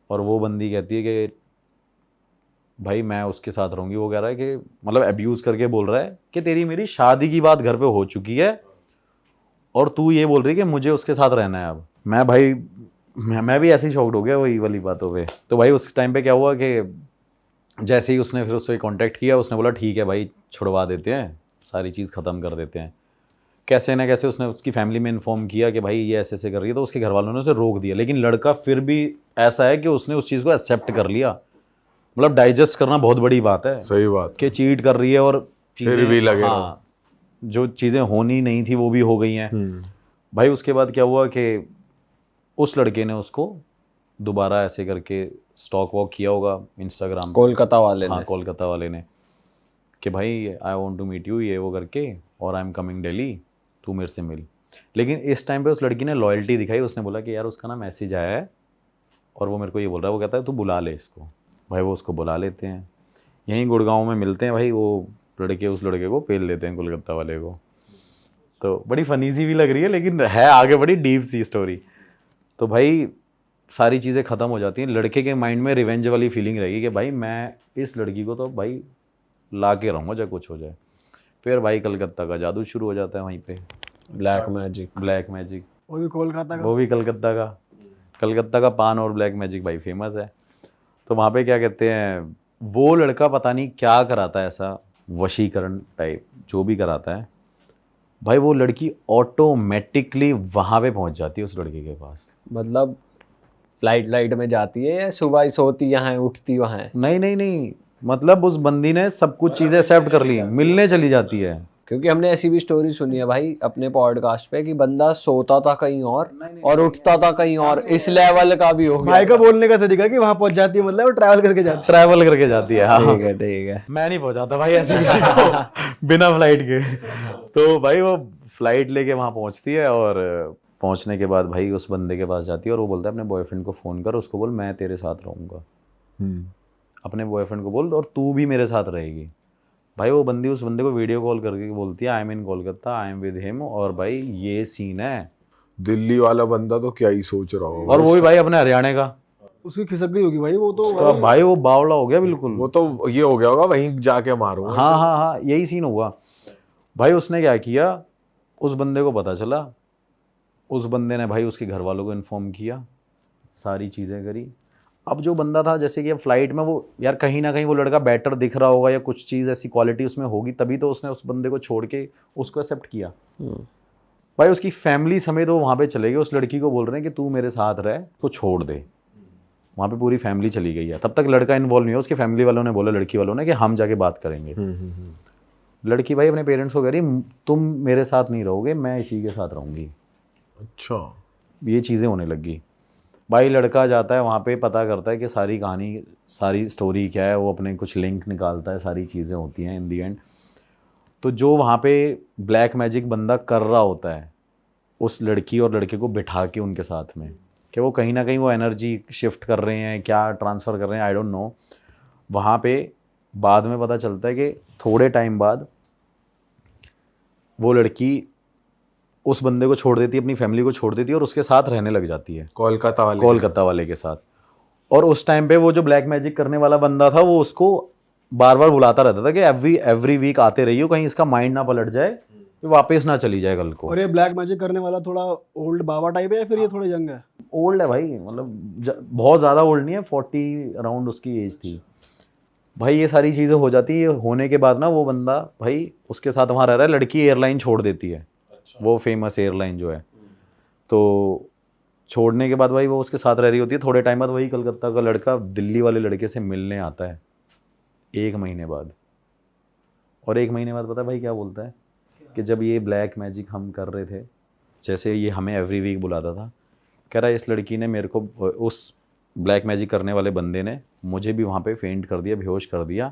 और वो बंदी कहती है कि भाई मैं उसके साथ रहूँगी। वो कह रहा है कि मतलब अब्यूज़ करके बोल रहा है कि तेरी मेरी शादी की बात घर पे हो चुकी है और तू ये बोल रही है कि मुझे उसके साथ रहना है। अब मैं भाई मैं भी ऐसे ही शॉक्ड हो गया वही वाली बातों पे। तो भाई उस टाइम पे क्या हुआ कि जैसे ही उसने फिर उससे कांटेक्ट किया, उसने बोला ठीक है भाई छुड़वा देते हैं, सारी चीज़ ख़त्म कर देते हैं। कैसे ना कैसे उसने उसकी फैमिली में इन्फॉर्म किया कि भाई ये ऐसे ऐसे कर रही है, तो उसके घर वालों ने उसे रोक दिया। लेकिन लड़का फिर भी ऐसा है कि उसने उस चीज़ को एक्सेप्ट कर लिया। मतलब डाइजेस्ट करना बहुत बड़ी बात है, सही बात कि चीट कर रही है और फिर भी लगे रहो। हाँ, जो चीज़ें होनी नहीं थी वो भी हो गई हैं। भाई उसके बाद क्या हुआ कि उस लड़के ने उसको दोबारा ऐसे करके स्टॉक वॉक किया होगा इंस्टाग्राम पे, कोलकाता वाले हाँ ने। कोलकाता वाले ने, कि भाई I want to meet you, ये वो करके, और आई एम कमिंग दिल्ली, तू मेरे से मिल। लेकिन इस टाइम पे उस लड़की ने लॉयल्टी दिखाई। उसने बोला कि यार उसका ना मैसेज आया है और वो मेरे को ये बोल रहा है। वो कहता है तू बुला ले इसको। भाई वो उसको बुला लेते हैं, यहीं गुड़गांव में मिलते हैं। भाई वो लड़के उस लड़के को पेल देते हैं कोलकाता वाले को। तो बड़ी फनी सी भी लग रही है, लेकिन है आगे बड़ी डीप सी स्टोरी। तो भाई सारी चीज़ें ख़त्म हो जाती हैं। लड़के के माइंड में रिवेंज वाली फीलिंग रहेगी कि भाई मैं इस लड़की को तो भाई ला के रहूँगा चाहे कुछ हो जाए। फिर भाई कलकत्ता का जादू शुरू हो जाता है वहीं पे, ब्लैक मैजिक। ब्लैक मैजिक, वो भी कोलकाता का। वो भी कलकत्ता का। कलकत्ता का पान और ब्लैक मैजिक भाई फेमस है। तो वहाँ पे क्या कहते हैं, वो लड़का पता नहीं क्या कराता है, ऐसा वशीकरण टाइप जो भी कराता है भाई, वो लड़की ऑटोमेटिकली वहाँ पे पहुँच जाती है उस लड़के के पास। मतलब फ्लाइट में जाती है या सुबह ही सोती यहाँ है उठती वहाँ है? नहीं, मतलब उस बंदी ने सब कुछ चीज़ें एक्सेप्ट कर ली, मिलने चली जाती है। क्योंकि हमने ऐसी भी स्टोरी सुनी है भाई अपने पॉडकास्ट पे कि बंदा सोता था कहीं और उठता था कहीं और, इस लेवल का भी हो गया। भाई का बोलने का तरीका कि वहां पहुंच जाती है, मतलब वो ट्रैवल करके जाती ट्रैवल करके जाती है। हाँ ठीक है। मैं नहीं पहुंचाता भाई ऐसे किसी को बिना फ्लाइट के। तो भाई वो फ्लाइट लेके वहाँ पहुँचती है और पहुँचने के बाद भाई उस बंदे के पास जाती है और वो बोलता है अपने बॉयफ्रेंड को फ़ोन कर, उसको बोल मैं तेरे साथ रहूँगा। अपने बॉयफ्रेंड को बोल और तू भी मेरे साथ रहेगी। भाई वो बंदी उस बंदे को वीडियो कॉल करके बोलती है I am in Kolkata, I am with him. और भाई ये सीन है, दिल्ली वाला बंदा तो क्या ही सोच रहा होगा। और वो भी भाई अपने हरियाणा का। उसकी खिसक गई होगी भाई वो तो। तो भाई वो बावला हो गया बिल्कुल। वो तो ये हो गया होगा वहीं जाके मारूंगा। हाँ यही सीन हुआ। भाई उसने क्या किया, उस बंदे को पता चला, उस बंदे ने भाई उसके घर वालों को इन्फॉर्म किया, सारी चीज़ें करी। अब जो बंदा था, जैसे कि अब फ्लाइट में वो यार कहीं ना कहीं वो लड़का बेटर दिख रहा होगा या कुछ चीज़ ऐसी क्वालिटी उसमें होगी, तभी तो उसने उस बंदे को छोड़ के उसको एक्सेप्ट किया। भाई उसकी फैमिली समेत वो वहाँ पे चले गए, उस लड़की को बोल रहे हैं कि तू मेरे साथ रह, को छोड़ दे। वहाँ पे पूरी फैमिली चली गई है, तब तक लड़का इन्वॉल्व नहीं है। उसकी फैमिली वालों ने बोला, लड़की वालों ने, कि हम जाके बात करेंगे। लड़की भाई अपने पेरेंट्स को कह रही तुम मेरे साथ नहीं रहोगे, मैं इसी के साथ रहूँगी। अच्छा, ये चीज़ें होने लगी। भाई लड़का जाता है वहाँ पे, पता करता है कि सारी कहानी, सारी स्टोरी क्या है, वो अपने कुछ लिंक निकालता है, सारी चीज़ें होती हैं इन दी एंड। तो जो वहाँ पे ब्लैक मैजिक बंदा कर रहा होता है उस लड़की और लड़के को बिठा के उनके साथ में, कि वो कहीं ना कहीं वो एनर्जी शिफ्ट कर रहे हैं, क्या ट्रांसफ़र कर रहे हैं, आई डोंट नो। वहाँ पे बाद में पता चलता है कि थोड़े टाइम बाद वो लड़की उस बंदे को छोड़ देती है, अपनी फैमिली को छोड़ देती है और उसके साथ रहने लग जाती है, कोलकाता वाले के साथ। और उस टाइम पे वो जो ब्लैक मैजिक करने वाला बंदा था वो उसको बार बार बुलाता रहता था कि एवरी वीक आते रहिए, कहीं इसका माइंड ना पलट जाए, वापस ना चली जाए कल को। और ये ब्लैक मैजिक करने वाला थोड़ा ओल्ड बाबा टाइप है या फिर ये थोड़ा यंग है? ओल्ड है भाई, मतलब बहुत ज़्यादा ओल्ड नहीं है, 40 अराउंड उसकी एज थी। भाई ये सारी चीज़ें हो जाती है। होने के बाद ना वो बंदा भाई उसके साथ वहाँ रह रहा है, लड़की एयरलाइन छोड़ देती है। अच्छा। वो फेमस एयरलाइन जो है, तो छोड़ने के बाद भाई वो उसके साथ रह रही होती है। थोड़े टाइम बाद वही कलकत्ता का लड़का दिल्ली वाले लड़के से मिलने आता है 1 महीने बाद। और 1 महीने बाद पता है भाई क्या बोलता है, कि जब ये ब्लैक मैजिक हम कर रहे थे, जैसे ये हमें एवरी वीक बुलाता था, कह रहा है इस लड़की ने मेरे को, उस ब्लैक मैजिक करने वाले बंदे ने मुझे भी वहाँ पे फेंट कर दिया, बेहोश कर दिया।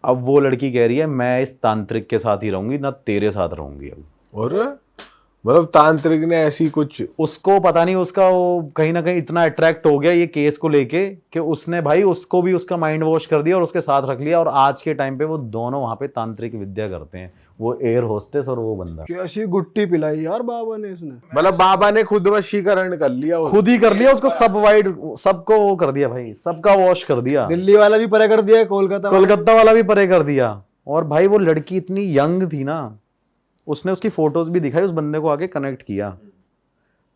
अब वो लड़की कह रही है मैं इस तांत्रिक के साथ ही रहूँगी, ना तेरे साथ रहूँगी अब। और मतलब तांत्रिक ने ऐसी कुछ, उसको पता नहीं, उसका वो कहीं ना कहीं इतना अट्रैक्ट हो गया ये केस को लेके कि उसने भाई उसको भी उसका माइंड वॉश कर दिया और उसके साथ रख लिया। और आज के टाइम पे वो दोनों वहाँ पे तांत्रिक विद्या करते हैं, वो एयर होस्टेस और वो बंदा। कैसी गुट्टी पिलाई यार बाबा ने इसने। मतलब बाबा ने खुद वशीकरण कर लिया, खुद ही कर लिया उसको, सब वाइड सबको वो कर दिया भाई, सबका वॉश कर दिया। दिल्ली वाला भी परे कर दिया, कोलकाता वाला भी परे कर दिया। और भाई वो लड़की इतनी यंग थी ना, उसने उसकी फोटोज भी दिखाई, उस बंदे को आगे कनेक्ट किया।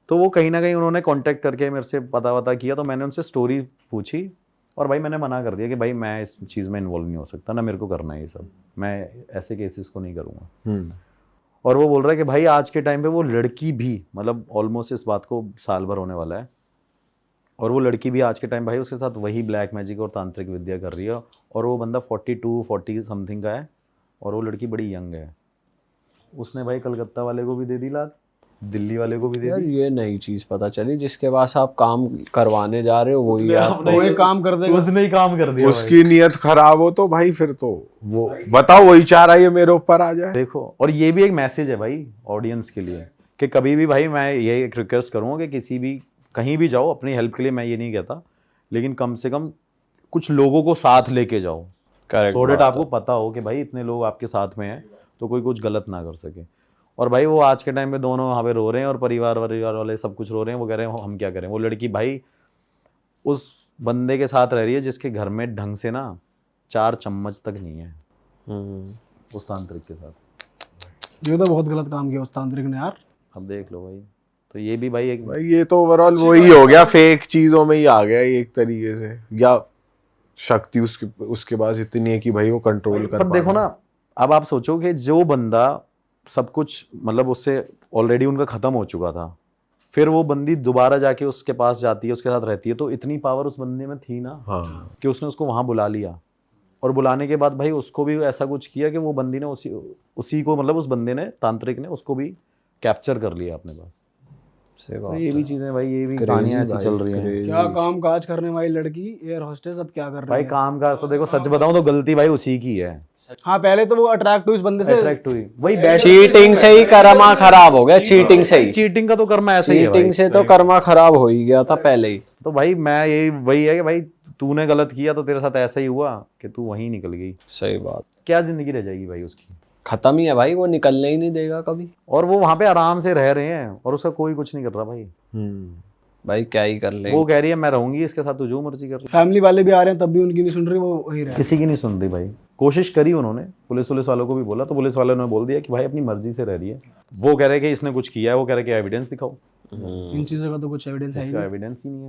तो वो कहीं ना कहीं उन्होंने कांटेक्ट करके मेरे से पता किया, तो मैंने उनसे स्टोरी पूछी और भाई मैंने मना कर दिया कि भाई मैं इस चीज़ में इन्वॉल्व नहीं हो सकता, ना मेरे को करना है ये सब, मैं ऐसे केसेस को नहीं करूँगा। और वो बोल रहा है कि भाई आज के टाइम पे वो लड़की भी, मतलब ऑलमोस्ट इस बात को साल भर होने वाला है, और वो लड़की भी आज के टाइम भाई उसके साथ वही ब्लैक मैजिक और तांत्रिक विद्या कर रही है। और वो बंदा 42-40 समथिंग का है और वो लड़की बड़ी यंग है। उसने भाई कलकत्ता वाले को भी दे दी लात, दिल्ली वाले को भी दे दी। ये नई चीज पता चली, जिसके पास आप काम करवाने जा रहे हो वही वही काम कर देगा, उसने ही काम कर दिया। उसकी नीयत खराब हो तो भाई फिर तो वो बताओ, वही चाह रहा है मेरे ऊपर आ जाए। देखो, और ये भी एक मैसेज है भाई ऑडियंस के लिए, कि कभी भी भाई मैं ये एक रिक्वेस्ट करूँगा कि किसी भी कहीं भी जाओ, अपनी हेल्प के लिए मैं ये नहीं कहता, लेकिन कम से कम कुछ लोगों को साथ लेके जाओ, सो दैट आपको पता हो कि भाई इतने लोग आपके साथ में हैं तो कोई कुछ गलत ना कर सके। और भाई वो आज के टाइम पे दोनों वहाँ पे रो रहे हैं और परिवार वाले सब कुछ रो रहे हैं। वो कह रहे हैं हम क्या करें। वो लड़की भाई उस बंदे के साथ रह रही है जिसके घर में ढंग से ना 4 चम्मच तक नहीं है, उस तांत्रिक के साथ। ये तो बहुत गलत काम किया उस तांत्रिक ने यार। अब देख लो भाई, तो ये भी भाई एक भाई ये तो ओवरऑल वही हो गया, फेक चीजों में ही आ गया एक तरीके से, या शक्ति उसके पास इतनी है कि भाई वो कंट्रोल कर। पर देखो ना, अब आप सोचो कि जो बंदा सब कुछ, मतलब उससे ऑलरेडी उनका खत्म हो चुका था, फिर वो बंदी दोबारा जाके उसके पास जाती है, उसके साथ रहती है, तो इतनी पावर उस बंदे में थी ना, हाँ, कि उसने उसको वहां बुला लिया। और बुलाने के बाद भाई उसको भी ऐसा कुछ किया कि वो बंदी ने उसी को, मतलब उस बंदे ने, तांत्रिक ने उसको भी कैप्चर कर लिया अपने पास। तो ये भी चीजें भाई, ये भी कहानियां ऐसी चल रही हैं। क्या काम काज करने वाली लड़की एयर होस्टेस अब क्या कर रही भाई है? काम काज तो देखो, सच बताऊं तो गलती भाई उसी की है। हाँ, पहले तो वो अट्रैक्ट हुई इस बंदे से, अट्रैक्ट हुई, वही चीटिंग से ही कर्मा खराब हो गया, चीटिंग से ही। चीटिंग का तो कर्मा ऐसा ही है भाई। चीटिंग से तो कर्मा खराब हो ही गया था पहले ही। तो भाई मैं यही वही है कि भाई तूने गलत किया तो तेरे साथ ऐसा ही हुआ कि तू वहीं निकल गई। सही बात। क्या जिंदगी रह जाएगी भाई उसकी, खत्म ही है भाई, वो निकलने ही नहीं देगा कभी। और वो वहां पे आराम से रह रहे हैं और उसका कोई कुछ नहीं कर रहा भाई। भाई क्या ही कर ले। वो कह रही है मैं रहूंगी इसके साथ, तू जो मर्जी कर ले। फैमिली वाले भी आ रहे हैं तब भी उनकी नहीं सुन रही, वो वही रहे। किसी की नहीं सुन रही भाई। कोशिश करी उन्होंने, पुलिस वालों को भी बोला, तो पुलिस वालों ने बोल दिया कि भाई अपनी मर्जी से रह रही है। वो कह रहे कि इसने कुछ किया है, वो कह रहे कि एविडेंस दिखाओ। इन चीजों का तो कुछ एविडेंस है ही नहीं। एविडेंस ही नहीं है।